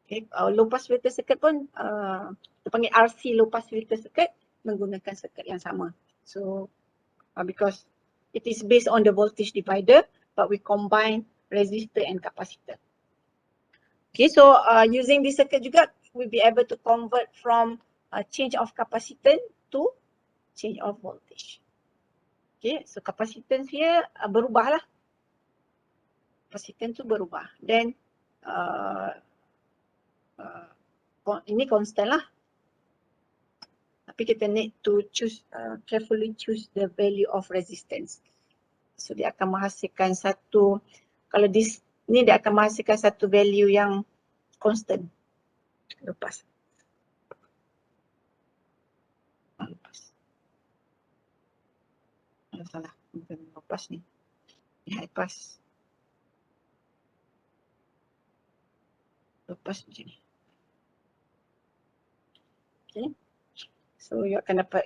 Okay, low pass filter circuit pun kita panggil RC low pass filter circuit, menggunakan circuit yang sama. So because it is based on the voltage divider but we combine resistor and capacitor. Okay, so using this circuit juga, we'll be able to convert from change of capacitance to change of voltage. Okay, so capacitance here berubah lah. Capacitance tu berubah. Then ini constant lah. Tapi kita need to choose, carefully choose the value of resistance. So dia akan menghasilkan satu, kalau ni dia akan menghasilkan satu value yang constant. Lepas. Lepas. Salah, bukan lepas ni. Lepas. Lepas macam ni. Okay. So you akan dapat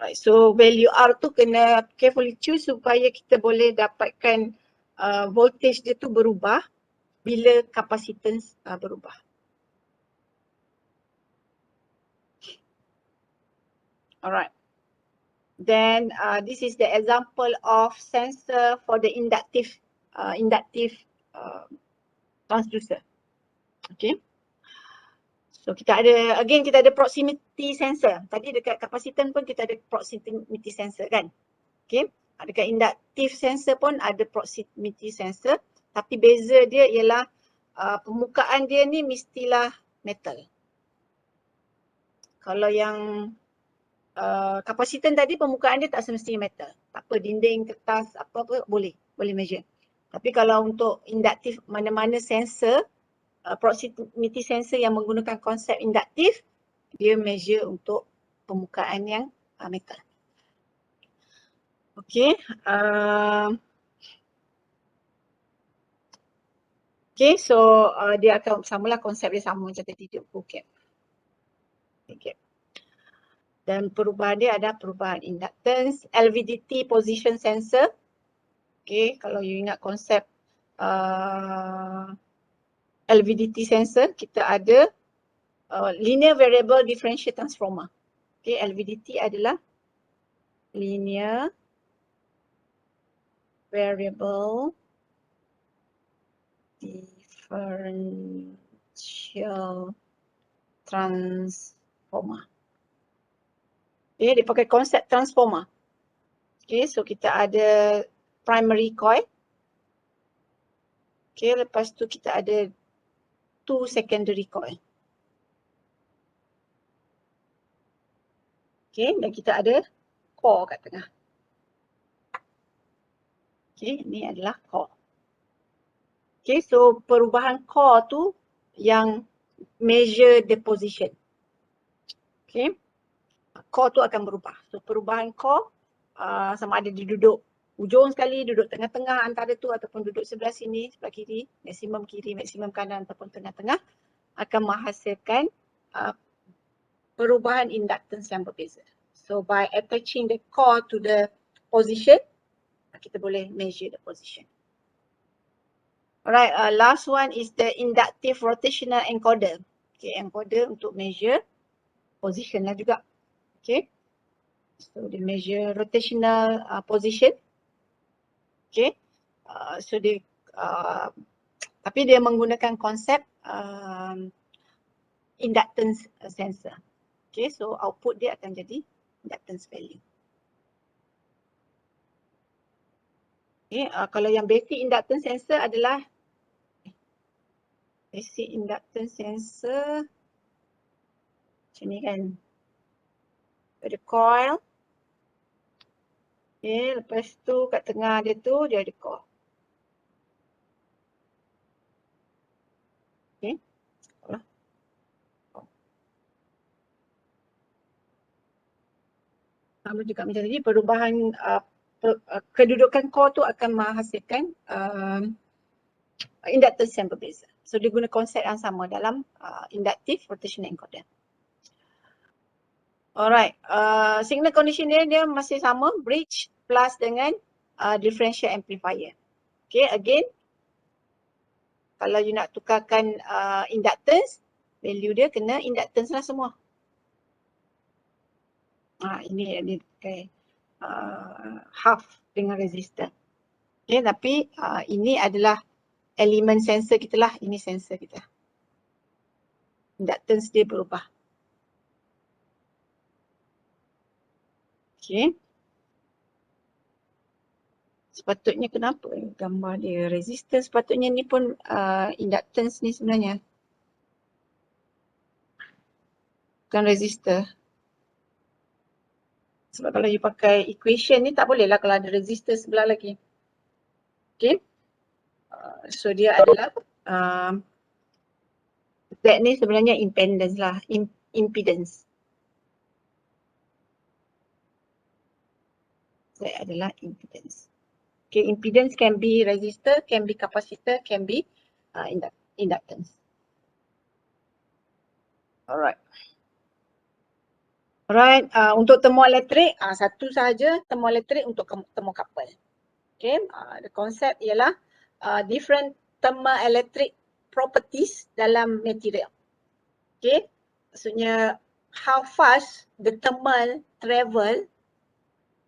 right, so value R tu kena carefully choose supaya kita boleh dapatkan voltage dia tu berubah bila capacitance berubah. Alright. Then this is the example of sensor for the inductive transducer. Okay. So kita ada, again kita ada proximity sensor. Tadi dekat kapasitan pun kita ada proximity sensor kan. Okay. Dekat inductive sensor pun ada proximity sensor. Tapi beza dia ialah permukaan dia ni mestilah metal. Kalau yang kapasitan tadi permukaan dia tak semestinya metal. Tak apa, dinding, kertas, apa-apa boleh measure. Tapi kalau untuk induktif mana-mana sensor, proximity sensor yang menggunakan konsep induktif, dia measure untuk permukaan yang metal. Okay. Okay, so dia akan samalah, konsep dia sama macam tadi dia buket. Okay. Dan perubahan dia ada perubahan inductance, LVDT position sensor. Okay, kalau you ingat konsep LVDT sensor, kita ada linear variable differential transformer. Okay, LVDT adalah linear variable differential transformer. Okay, dia pakai konsep transformer. Okay, so kita ada primary coil. Okay, lepas tu kita ada two secondary coil. Okay, dan kita ada core kat tengah. Okay, ni adalah core. Okay, so perubahan core tu yang measure the position. Okay, core tu akan berubah. So perubahan core sama ada dia duduk ujung sekali, duduk tengah-tengah antara tu, ataupun duduk sebelah sini, sebelah kiri, maksimum kanan ataupun tengah-tengah, akan menghasilkan perubahan inductance yang berbeza. So by attaching the core to the position, kita boleh measure the position. Alright, last one is the inductive rotational encoder. Okay, encoder untuk measure position lah juga. Okay, so they measure rotational position. Okay, so dia tapi dia menggunakan konsep inductance sensor. Okay, so output dia akan jadi inductance value. Okay, kalau yang basic inductance sensor adalah basic inductance sensor macam ni kan. Ada coil. Okay, lepas tu kat tengah dia tu dia ada core. Okay. Sama juga macam tadi, perubahan kedudukan core tu akan menghasilkan inductance yang berbeza. So dia guna konsep yang sama dalam inductive rotational encoder. Alright, signal condition dia masih sama, bridge plus dengan differential amplifier. Okay, again, kalau you nak tukarkan inductance, value dia kena inductance lah semua. Ini pakai half dengan resistor. Okay, tapi ini adalah elemen sensor kita lah. Ini sensor kita. Inductance dia berubah. Okay. Sepatutnya kenapa gambar dia resistor, sepatutnya ni pun inductance ni sebenarnya. Bukan resistor. Sebab kalau you pakai equation ni tak boleh lah kalau ada resistor sebelah lagi. Okay. So dia adalah Z ni sebenarnya impedance lah. Impedance. Z adalah impedance. Okay, impedance can be resistor, can be capacitor, can be inductance. Alright. Alright, untuk termoelektrik, satu sahaja termoelektrik untuk termokapel. Okay, the concept ialah different thermoelectric properties dalam material. Okay, maksudnya how fast the thermal travel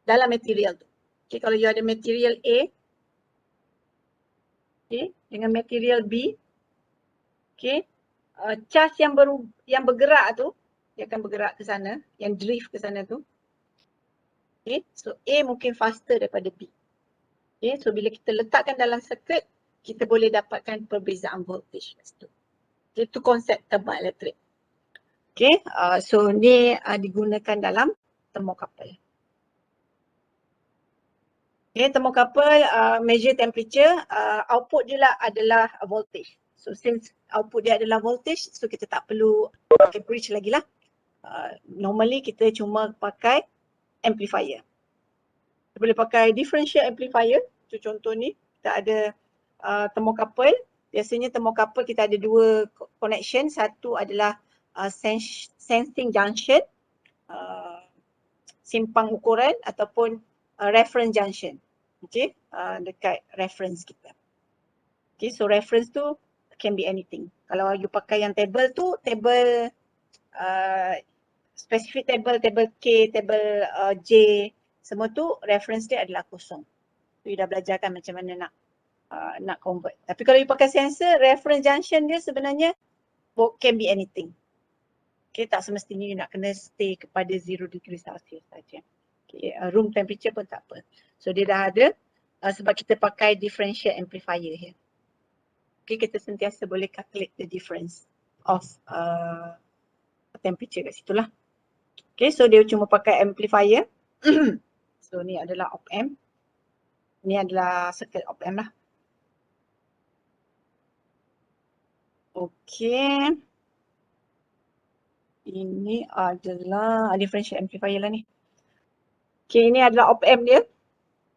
dalam material tu. Okay, kalau you ada material A, okay, dengan material B, okay, charge yang bergerak tu, dia akan bergerak ke sana, yang drift ke sana tu. Okay, so A mungkin faster daripada B. Okay, so bila kita letakkan dalam circuit, kita boleh dapatkan perbezaan voltage kat situ. Okay, itu konsep thermoelektrik. Okay, so ni digunakan dalam thermocouple. Okay, thermocouple measure temperature, output dia lah adalah voltage. So since output dia adalah voltage, so kita tak perlu pakai bridge lagi lah. Normally kita cuma pakai amplifier. Kita boleh pakai differential amplifier. So contoh ni, kita ada thermocouple. Biasanya thermocouple kita ada dua connection. Satu adalah sensing junction, simpang ukuran ataupun reference junction. Okay, dekat reference kita. Okay, so reference tu can be anything. Kalau you pakai yang table tu, table specific table, table K, table J, semua tu reference dia adalah kosong. So, you dah belajarkan macam mana nak convert. Tapi kalau you pakai sensor, reference junction dia sebenarnya can be anything. Okay, tak semestinya you nak kena stay kepada 0 degree Celsius saja. Okay, room temperature pun tak apa. So dia dah ada sebab kita pakai differential amplifier here. Okay, kita sentiasa boleh calculate the difference of temperature kat situ lah. Okay, so dia cuma pakai amplifier. So ni adalah op amp. Ni adalah circuit op amp lah. Okay. Ini adalah differential amplifier lah ni. Okay, ini adalah op amp dia.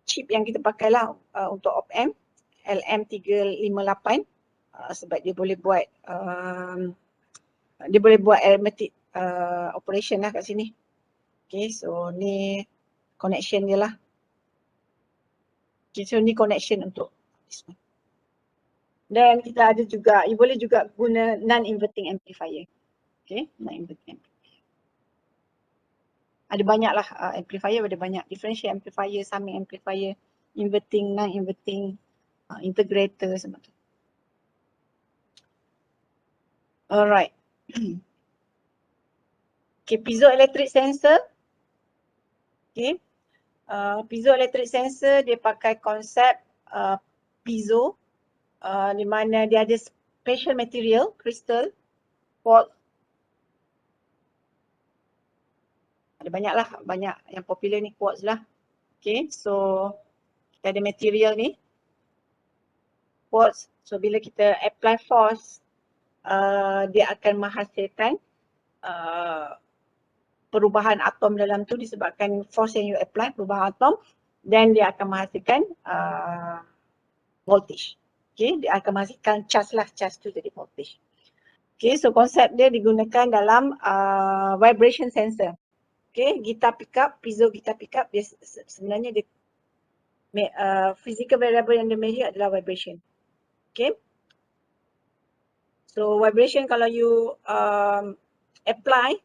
Chip yang kita pakai lah untuk op amp. LM358. Sebab dia boleh buat arithmetic operation lah kat sini. Okay, so ni connection dia lah. Okay, so ni connection untuk this one. Dan kita ada juga, you boleh juga guna non-inverting amplifier. Okay, non-inverting amplifier. Ada banyak lah amplifier, ada banyak differential amplifier, summing amplifier, inverting, non-inverting, integrator semua tu. Alright. Okay, piezoelectric sensor. Okay. Piezoelectric sensor dia pakai konsep piezo di mana dia ada special material, crystal, quartz. Ada banyak lah, banyak yang popular ni quartz lah. Okay, so kita ada material ni, quartz. So bila kita apply force, dia akan menghasilkan perubahan atom dalam tu disebabkan force yang you apply, perubahan atom, dan dia akan menghasilkan voltage. Okay, dia akan menghasilkan charge lah, charge tu jadi voltage. Okay, so konsep dia digunakan dalam vibration sensor. Okay, guitar pickup, piezo guitar pickup, dia sebenarnya dia physical variable yang dia measure adalah vibration. Okay. So vibration kalau you apply,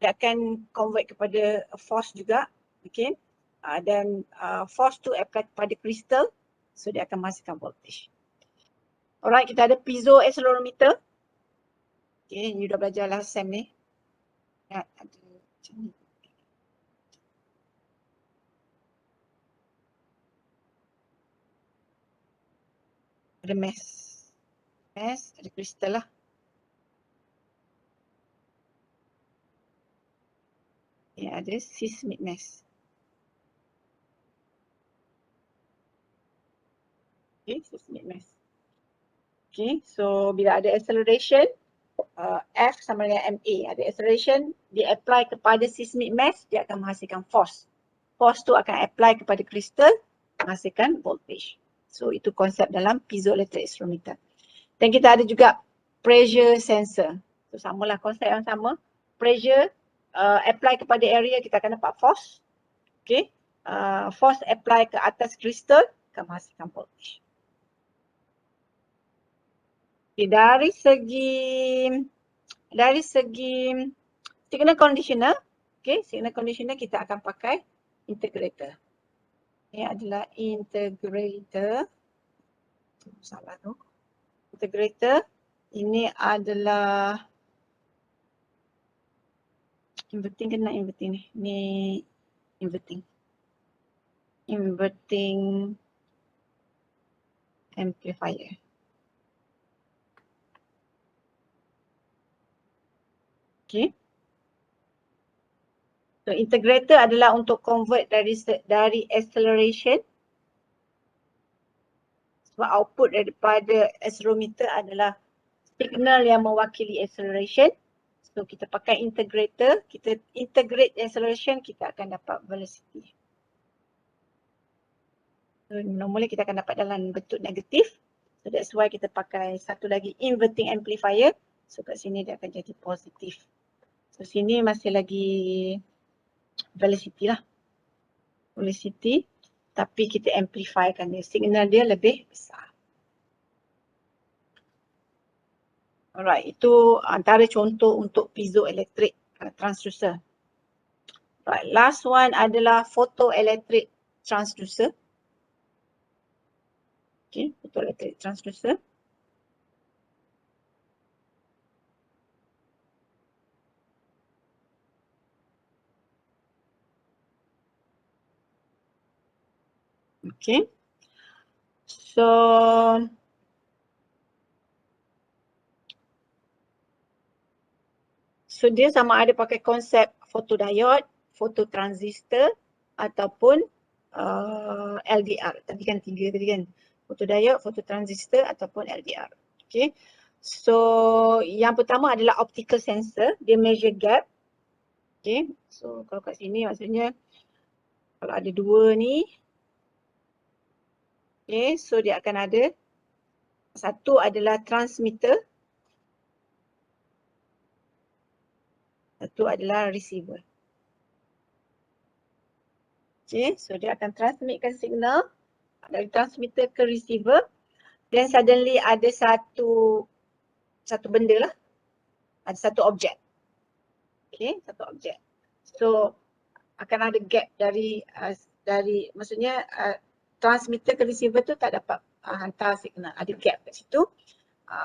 dia akan convert kepada force juga. Okay. Dan force tu apply kepada kristal, so dia akan menghasilkan voltage. Alright, kita ada piezo accelerometer. Okay, you dah belajar last sem ni. Ya, ada macam ni. Ada mass. Mass, ada kristal lah. Ya, ada seismic mass. Okay, seismic mass. Okay, so bila ada acceleration, F sama dengan MA. Ada acceleration, dia apply kepada seismic mass, dia akan menghasilkan force. Force tu akan apply kepada kristal, menghasilkan voltage. So itu konsep dalam piezoelectric accelerometer. Dan kita ada juga pressure sensor. So samalah konsep yang sama. Pressure apply kepada area, kita akan dapat force. Okay. Force apply ke atas kristal, akan menghasilkan voltage. Okay, dari segi signal conditioner, okay, signal conditioner kita akan pakai integrator. Ini adalah integrator. Salah tu. Integrator ini adalah inverting ke nak inverting ni? Ni inverting. Inverting amplifier. Okay. So integrator adalah untuk convert dari acceleration. Sebab output daripada accelerometer adalah signal yang mewakili acceleration. So kita pakai integrator, kita integrate acceleration, kita akan dapat velocity. So normally kita akan dapat dalam bentuk negatif. So that's why kita pakai satu lagi inverting amplifier. So kat sini dia akan jadi positif. So sini masih lagi velocity lah. Velocity. Tapi kita amplifykan dia. Signal dia lebih besar. Alright, itu antara contoh untuk piezoelectric transducer. Right, last one adalah photoelectric transducer. Okay, photoelectric transducer. Okay. So dia sama ada pakai konsep photodiode, phototransistor ataupun LDR. Tadi kan 3 tadi kan. Photodiode, phototransistor ataupun LDR. Okay. So yang pertama adalah optical sensor. Dia measure gap. Okay. So kalau kat sini maksudnya kalau ada dua ni. Okay. So dia akan ada. Satu adalah transmitter. Satu adalah receiver. Okay. So dia akan transmitkan signal dari transmitter ke receiver. Then suddenly ada satu benda lah. Ada satu objek. Okay, satu objek. So akan ada gap dari maksudnya transmitter ke receiver tu tak dapat hantar signal. Ada gap kat situ.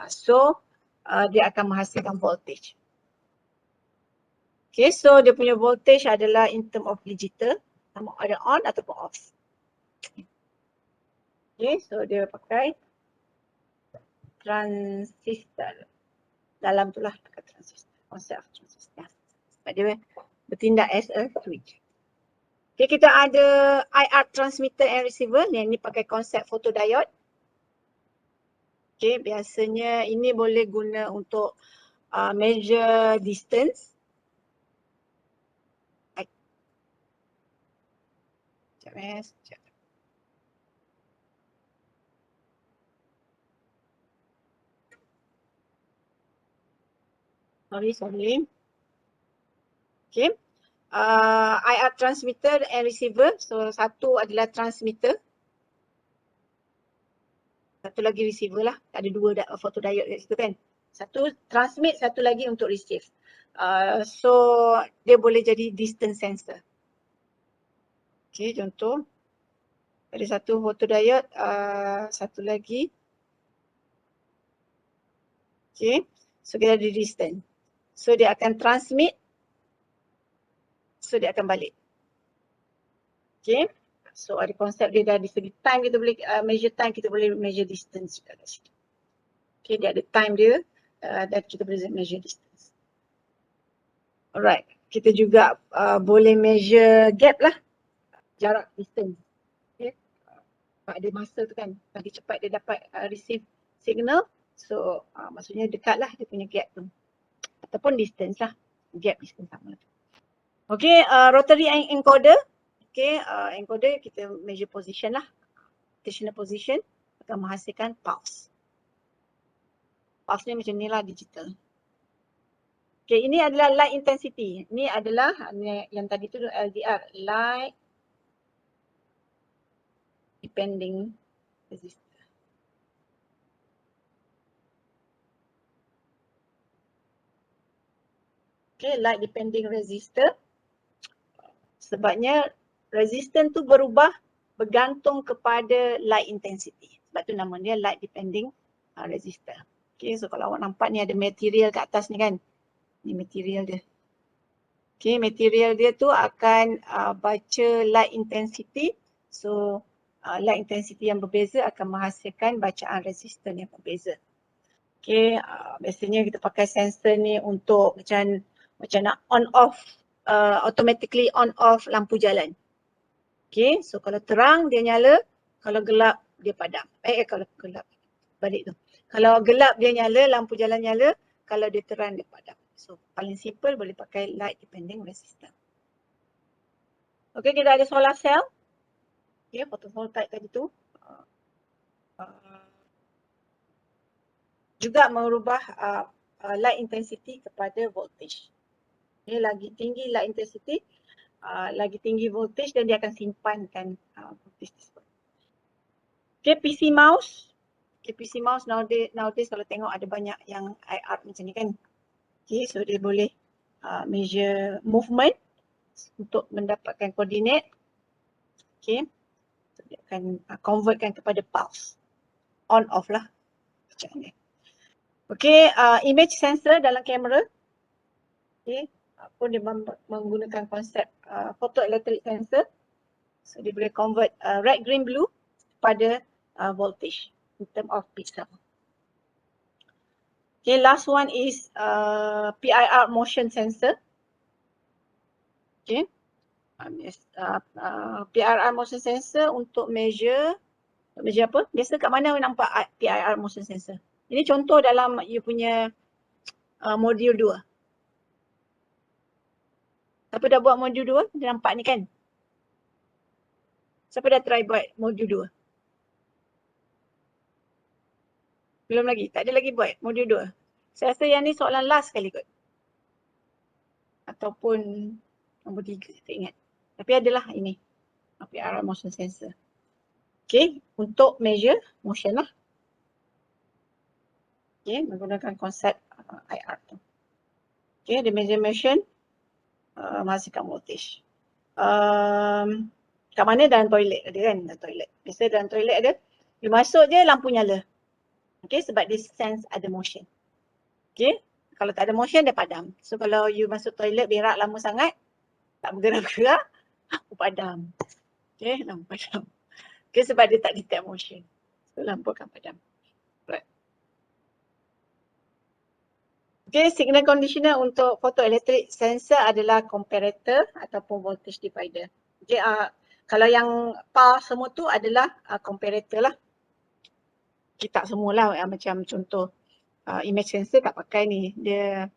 So dia akan menghasilkan voltage. Okay, so dia punya voltage adalah in term of digital. Sama ada on ataupun off. Okay, so dia pakai transistor. Dalam tu lah pakai transistor. Konsep transistor. Sebab dia bertindak as a switch. Okay, kita ada IR transmitter and receiver. Yang ni pakai konsep photodiode. Okay, biasanya ini boleh guna untuk measure distance. Sekejap. Sorry. Okay. IR transmitter and receiver. So satu adalah transmitter. Satu lagi receiver lah. Ada dua photodiode kat situ kan. Satu transmit, satu lagi untuk receive. So dia boleh jadi distance sensor. Okay, contoh. Ada satu photodiode, satu lagi. Okay, so kita ada distance. So dia akan transmit, so dia akan balik. Okay, so ada konsep dia dari segi time, kita boleh measure time, kita boleh measure distance juga kat situ. Okay, dia ada time dia dan kita boleh measure distance. Alright, kita juga boleh measure gap lah, jarak, distance. Okay, ada masa tu kan, lagi cepat dia dapat receive signal, so maksudnya dekat lah dia punya gap tu. Ataupun distance lah, gap distance sama. Okay, rotary encoder. Okay, encoder kita measure position lah, rotational position akan menghasilkan pulse. Pulse ni macam ni lah, digital. Okay, ini adalah light intensity. Ini adalah yang tadi tu LDR, light depending resistor. Okay, light depending resistor. Sebabnya resistance tu berubah bergantung kepada light intensity. Sebab tu nama dia light depending resistor. Okay, so kalau awak nampak ni ada material kat atas ni kan. Ni material dia. Okay, material dia tu akan baca light intensity. So light intensity yang berbeza akan menghasilkan bacaan resistor yang berbeza. Okay, biasanya kita pakai sensor ni untuk macam nak on off, automatically on off lampu jalan. Okay, so kalau terang dia nyala, kalau gelap dia padam. Kalau gelap, balik tu. Kalau gelap dia nyala, lampu jalan nyala, kalau dia terang dia padam. So paling simple boleh pakai light depending resistor. Okay, kita ada solar cell. Okay, photovoltaik tadi tu. Juga merubah light intensity kepada voltage. Okay, lagi tinggi light intensity, lagi tinggi voltage dan dia akan simpankan voltage tersebut. Okay, PC mouse. Okay, PC mouse nowadays kalau tengok ada banyak yang IR macam ni kan. Okay, so dia boleh measure movement untuk mendapatkan koordinat. Okay, so dia akan convertkan kepada pulse. On off lah. Okay, image sensor dalam kamera. Okay, pun dia menggunakan konsep photoelectric sensor. So dia boleh convert red, green, blue pada voltage in term of pixel. Okay, last one is PIR motion sensor. Okay, PIR motion sensor untuk measure apa? Biasa kat mana nampak PIR motion sensor? Ini contoh dalam you punya modul 2. Siapa dah buat modul 2? Dia nampak ni kan? Siapa dah try buat modul 2? Belum lagi? Tak ada lagi buat modul 2? Saya rasa yang ni soalan last kali kot. Ataupun nombor 3, tak ingat. Tapi adalah ini. PIR motion sensor. Okay, untuk measure motion lah. Okay, menggunakan konsep IR tu. Okay, the measure motion menghasilkan voltage. Kat mana? Dalam toilet ada kan? Dalam toilet. Biasa dalam toilet ada. You masuk je lampu nyala. Okay, sebab dia sense ada motion. Okay, kalau tak ada motion dia padam. So kalau you masuk toilet berak lama sangat, tak bergerak-gerak, lampu padam. Okay, lampu padam. Okay, sebab dia tak detect motion. So lampu akan padam. Right. Okay, signal conditioner untuk photoelectric sensor adalah comparator ataupun voltage divider. Okay, kalau yang PAR semua tu adalah comparator lah. Okay, tak semualah macam contoh image sensor tak pakai ni. Dia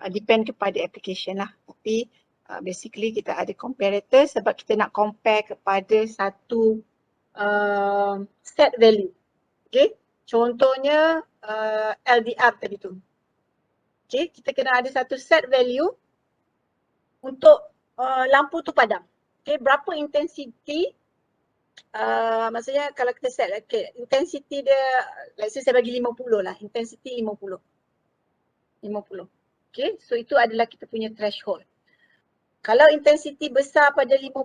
depend kepada application lah. Tapi basically kita ada comparator sebab kita nak compare kepada satu set value. Okay, contohnya LDR tadi tu. Okay, kita kena ada satu set value untuk lampu tu padam. Okay, berapa intensity, maksudnya kalau kita set, okay, intensity dia, let's say saya bagi 50 lah, intensity 50. 50. Okay, so itu adalah kita punya threshold. Kalau intensiti besar pada 50,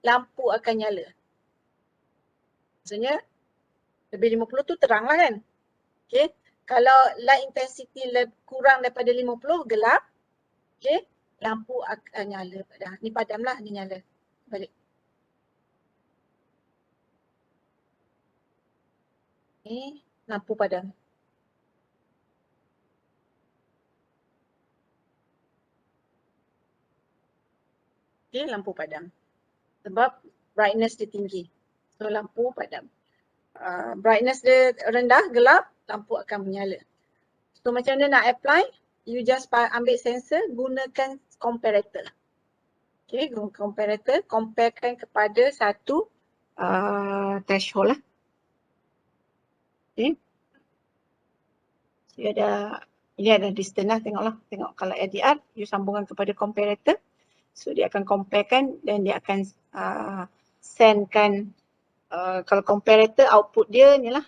lampu akan nyala. Maksudnya lebih 50 tu terang lah kan. Okay, kalau light intensity kurang daripada 50, gelap. Okay, lampu akan nyala. Ni padam lah, ni nyala. Balik. Ni lampu padam. Okay, lampu padam. Sebab brightness dia tinggi. So lampu padam. Brightness dia rendah, gelap, lampu akan menyala. So macam mana nak apply? You just ambil sensor, gunakan comparator. Okay, guna comparator, comparekan kepada satu threshold lah. Okay. So ini ada distance lah, tengoklah. Tengok kalau LDR, you sambungkan kepada comparator. So dia akan comparekan dan dia akan sendkan, kalau comparator output dia ni lah,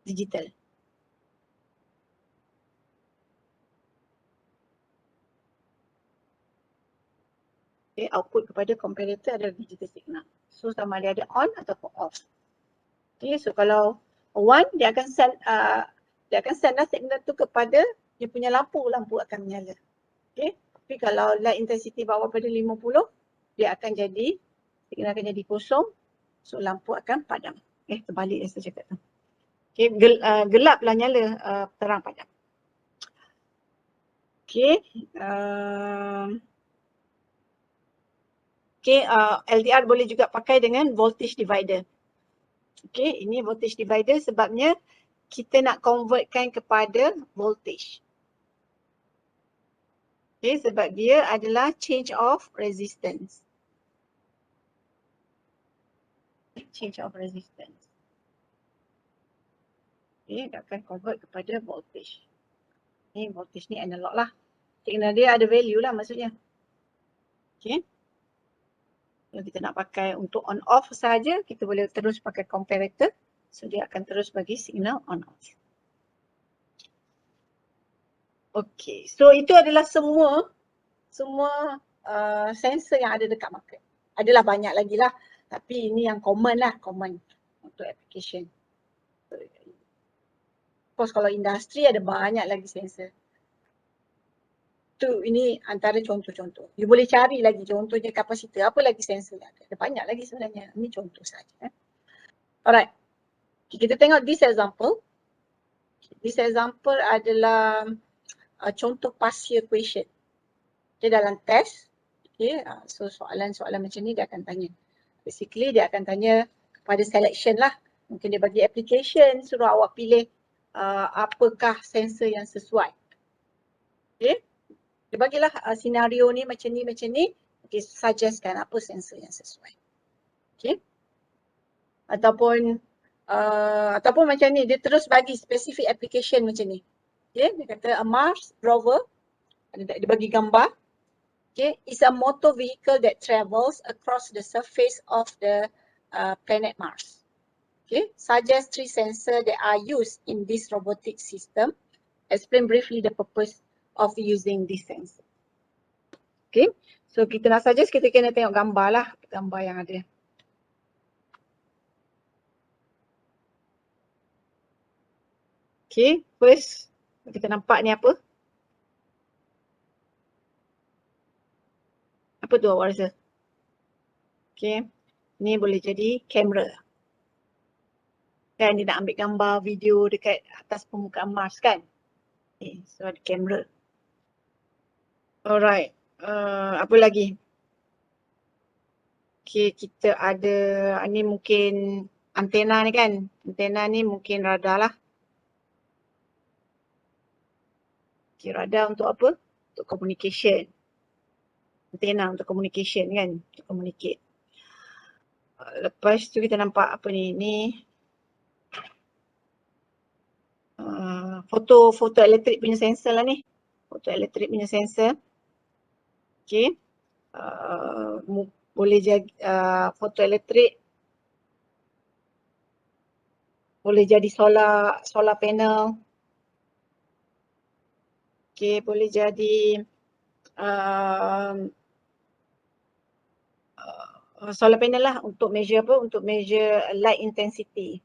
digital. Okay, output kepada comparator adalah digital signal. So sama dia ada on ataupun off. Okay, so kalau on, dia akan send lah signal tu kepada dia punya lampu, lampu akan menyala. Okay, tapi kalau light intensity bawah pada 50, dia akan jadi, signal akan jadi kosong, so lampu akan padam. Terbalik yang saya cakap tu. Okay, gelap lah nyala, terang padam. Okay, LDR boleh juga pakai dengan voltage divider. Okay, ini voltage divider sebabnya kita nak convertkan kepada voltage. Okay, sebab dia adalah change of resistance. Change of resistance. Okay, dia akan convert kepada voltage. Ni voltage ni analog lah. Signal dia ada value lah maksudnya. Okay. Kalau kita nak pakai untuk on off saja, kita boleh terus pakai comparator. So dia akan terus bagi signal on off. Okay, so itu adalah semua sensor yang ada dekat market. Adalah banyak lagi lah, tapi ini yang common lah, common untuk application. Of course kalau industri ada banyak lagi sensor. Ini antara contoh-contoh. You boleh cari lagi contohnya kapasitor, apa lagi sensor yang ada. Ada banyak lagi sebenarnya, ini contoh saja. Alright, kita tengok this example. This example adalah contoh partial question. Okay, dalam test, okay, so soalan-soalan macam ni dia akan tanya. Basically dia akan tanya kepada selection lah. Mungkin dia bagi application, suruh awak pilih apakah sensor yang sesuai. Okay, dia bagilah senario ni macam ni. Okay, suggestkan apa sensor yang sesuai. Okay, ataupun macam ni, dia terus bagi specific application macam ni. Okay, dia kata a Mars rover, dia bagi gambar. Okay, is a motor vehicle that travels across the surface of the planet Mars. Okay, suggest 3 sensors that are used in this robotic system. Explain briefly the purpose of using this sensor. Okay, so kita nak suggest, kita kena tengok gambar lah, gambar yang ada. Okay, first kita nampak ni apa? Apa tu awak rasa? Okay, ni boleh jadi kamera. Kan dia nak ambil gambar video dekat atas permukaan Mars kan? Okay, so ada kamera. Alright, apa lagi? Okay, kita ada, ni mungkin antena ni kan? Antena ni mungkin radar lah. Okay, radar untuk apa? Untuk communication. Antena untuk communication kan? Untuk communicate. Lepas tu kita nampak apa ni? Ni foto elektrik punya sensor lah ni. Foto elektrik punya sensor. Okay. Boleh jadi foto elektrik. Boleh jadi solar panel. Okay, boleh jadi solar panel lah untuk measure apa? Untuk measure light intensity.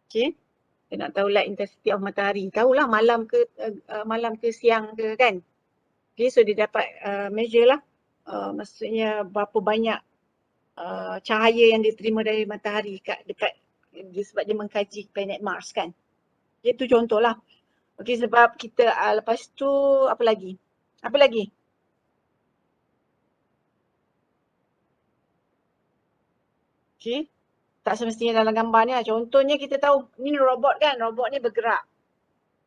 Okay, kita nak tahu light intensity of matahari. Tahulah malam ke siang ke kan. Okay, so dia dapat measure lah. Maksudnya berapa banyak cahaya yang diterima dari matahari dekat sebab dia mengkaji planet Mars kan. Okay, itu contohlah. Okay, sebab kita lepas tu apa lagi? Apa lagi? Okay, tak semestinya dalam gambar ni lah. Contohnya kita tahu ni robot kan, robot ni bergerak.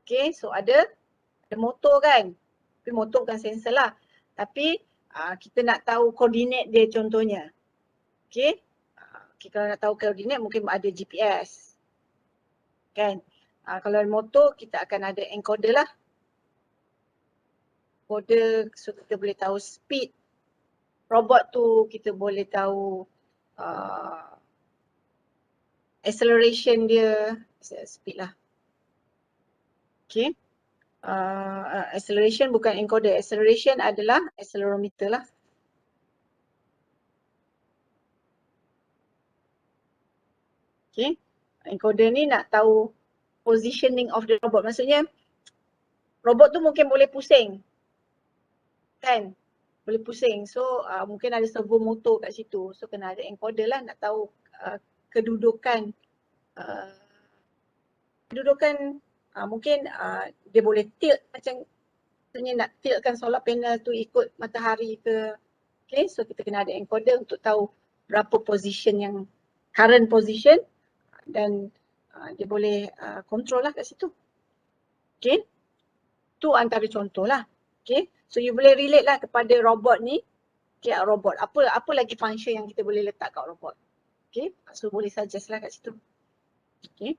Okay, so ada motor kan. Tapi motor bukan sensor lah. Tapi kita nak tahu koordinat dia contohnya. Okay, kalau nak tahu koordinat mungkin ada GPS. Kan. Kalau motor kita akan ada encoder lah. Encoder so kita boleh tahu speed. Robot tu kita boleh tahu acceleration dia, speed lah. Okay. Acceleration bukan encoder. Acceleration adalah accelerometer lah. Okay. Encoder ni nak tahu positioning of the robot. Maksudnya robot tu mungkin boleh pusing. Kan? Boleh pusing. So mungkin ada servo motor kat situ. So kena ada encoder lah nak tahu kedudukan mungkin dia boleh tilt macam maksudnya nak tiltkan solar panel tu ikut matahari ke. Okay, so kita kena ada encoder untuk tahu berapa position yang current position dan dia boleh control lah kat situ. Okay, tu antara contoh lah. Okay, so you boleh relate lah kepada robot ni. Okay, robot. Apa lagi function yang kita boleh letak kat robot. Okay, so boleh suggest lah kat situ. Okay.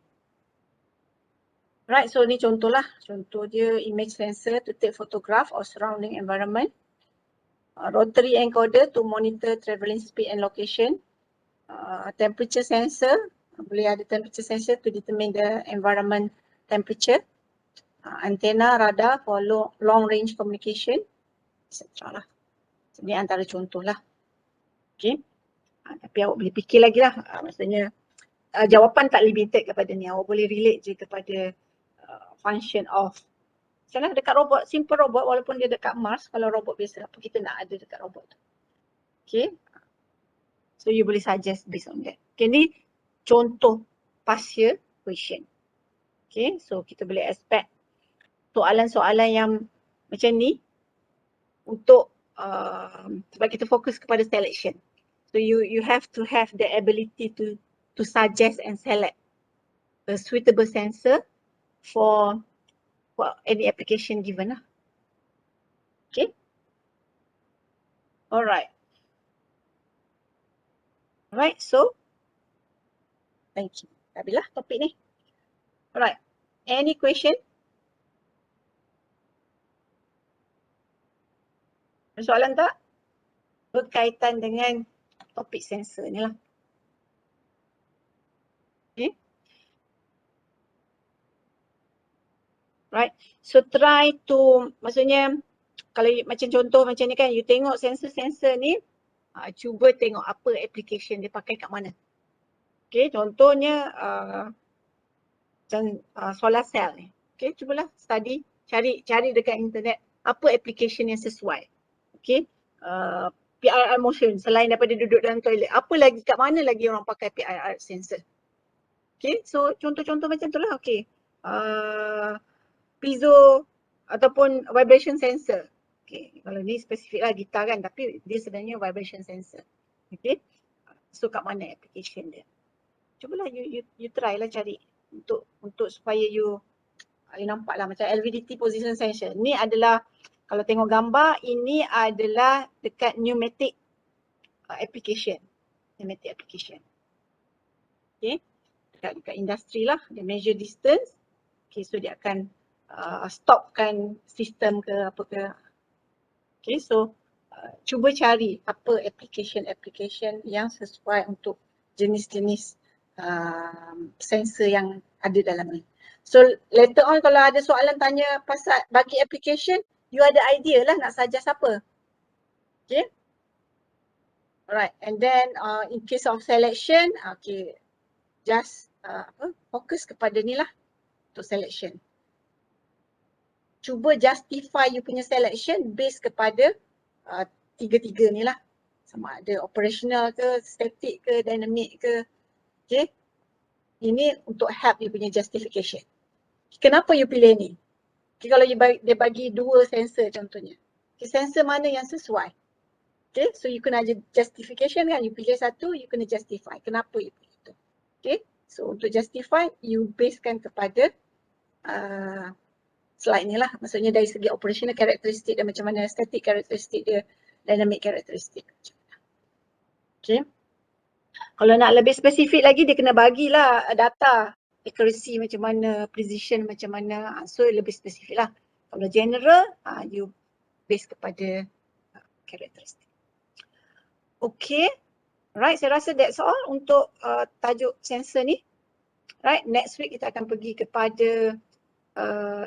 Right, so ni contoh lah. Contoh dia image sensor to take photograph of surrounding environment. Rotary encoder to monitor travelling speed and location. Temperature sensor, boleh ada temperature sensor to determine the environment temperature. Antenna, radar for long range communication, etc. lah. Ini antara contoh lah. Okay. Tapi awak boleh fikir lagi lah. Maksudnya jawapan tak limited kepada ni. Awak boleh relate je kepada function of. Macam dekat robot, simple robot walaupun dia dekat Mars, kalau robot biasa apa kita nak ada dekat robot tu. Okay. So you boleh suggest based on that. Okay, ni contoh partial question. Okay, so kita boleh expect soalan-soalan yang macam ni untuk sebab kita fokus kepada selection. So you have to have the ability to suggest and select a suitable sensor for any application given lah. Okay. Alright. Alright, so thank you. Habislah topik ni. Alright. Any question? Soalan tak? Berkaitan dengan topik sensor ni lah. Okay. Right. So try to, maksudnya kalau macam contoh macam ni kan, you tengok sensor-sensor ni, cuba tengok apa application dia pakai kat mana. Okay, contohnya macam solar cell ni. Okay, cubalah study, cari dekat internet apa application yang sesuai. Okay, PIR motion selain daripada duduk dalam toilet. Apa lagi, kat mana lagi orang pakai PIR sensor? Okay, so contoh-contoh macam tu lah. Okay, piezo ataupun vibration sensor. Okay, kalau ni spesifik lah gitar kan, tapi dia sebenarnya vibration sensor. Okay, so kat mana application dia? Cubalah you try lah cari untuk supaya you nampak lah macam LVDT position sensor. Ni adalah kalau tengok gambar, ini adalah dekat pneumatic application. Pneumatic application. Okay, dekat industri lah, dia measure distance. Okay, so dia akan stopkan sistem ke apa ke. Okay, so cuba cari apa application yang sesuai untuk jenis-jenis sensor yang ada dalam ni. So later on kalau ada soalan tanya pasal bagi application, you ada idea lah nak suggest apa. Okay. Alright, and then in case of selection, okay, just fokus kepada ni lah untuk selection. Cuba justify you punya selection based kepada tiga-tiga ni lah. Sama ada operational ke, static ke, dynamic ke. Okay. Ini untuk help you punya justification. Kenapa you pilih ni? Okay, kalau dia bagi dua sensor contohnya. Okay, sensor mana yang sesuai? Okay, so you kena ada justification kan. You pilih satu, you kena justify. Kenapa you pilih itu? Okay, so untuk justify, you basekan kepada slide ni lah. Maksudnya dari segi operational karakteristik dan macam mana static karakteristik dia, dynamic karakteristik. Okay. Kalau nak lebih spesifik lagi, dia kena bagilah data. Accuracy macam mana, precision macam mana. So lebih spesifik lah. Kalau general, you base kepada karakteristik. Okay. Right, saya rasa that's all untuk tajuk sensor ni. Right, next week kita akan pergi kepada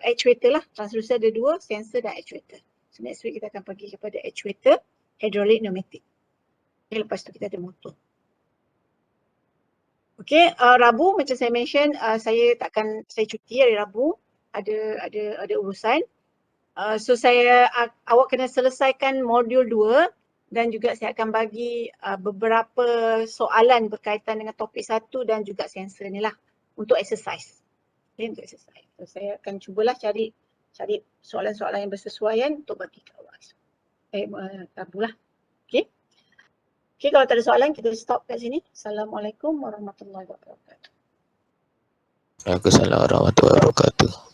actuator lah. Transducer ada dua, sensor dan actuator. So next week kita akan pergi kepada actuator, hydraulic, pneumatic. Okay, lepas tu kita ada motor. Okay, Rabu macam saya mention, saya cuti hari Rabu, ada urusan. So awak kena selesaikan modul 2 dan juga saya akan bagi beberapa soalan berkaitan dengan topik 1 dan juga sensor ni lah untuk exercise. Okay, untuk exercise. So saya akan cubalah cari soalan-soalan yang bersesuaian untuk bagi kat awak. Rabu lah. Okay. Okay, kalau tak ada soalan, kita stop kat sini. Assalamualaikum warahmatullahi wabarakatuh. Waalaikumsalam warahmatullahi wabarakatuh.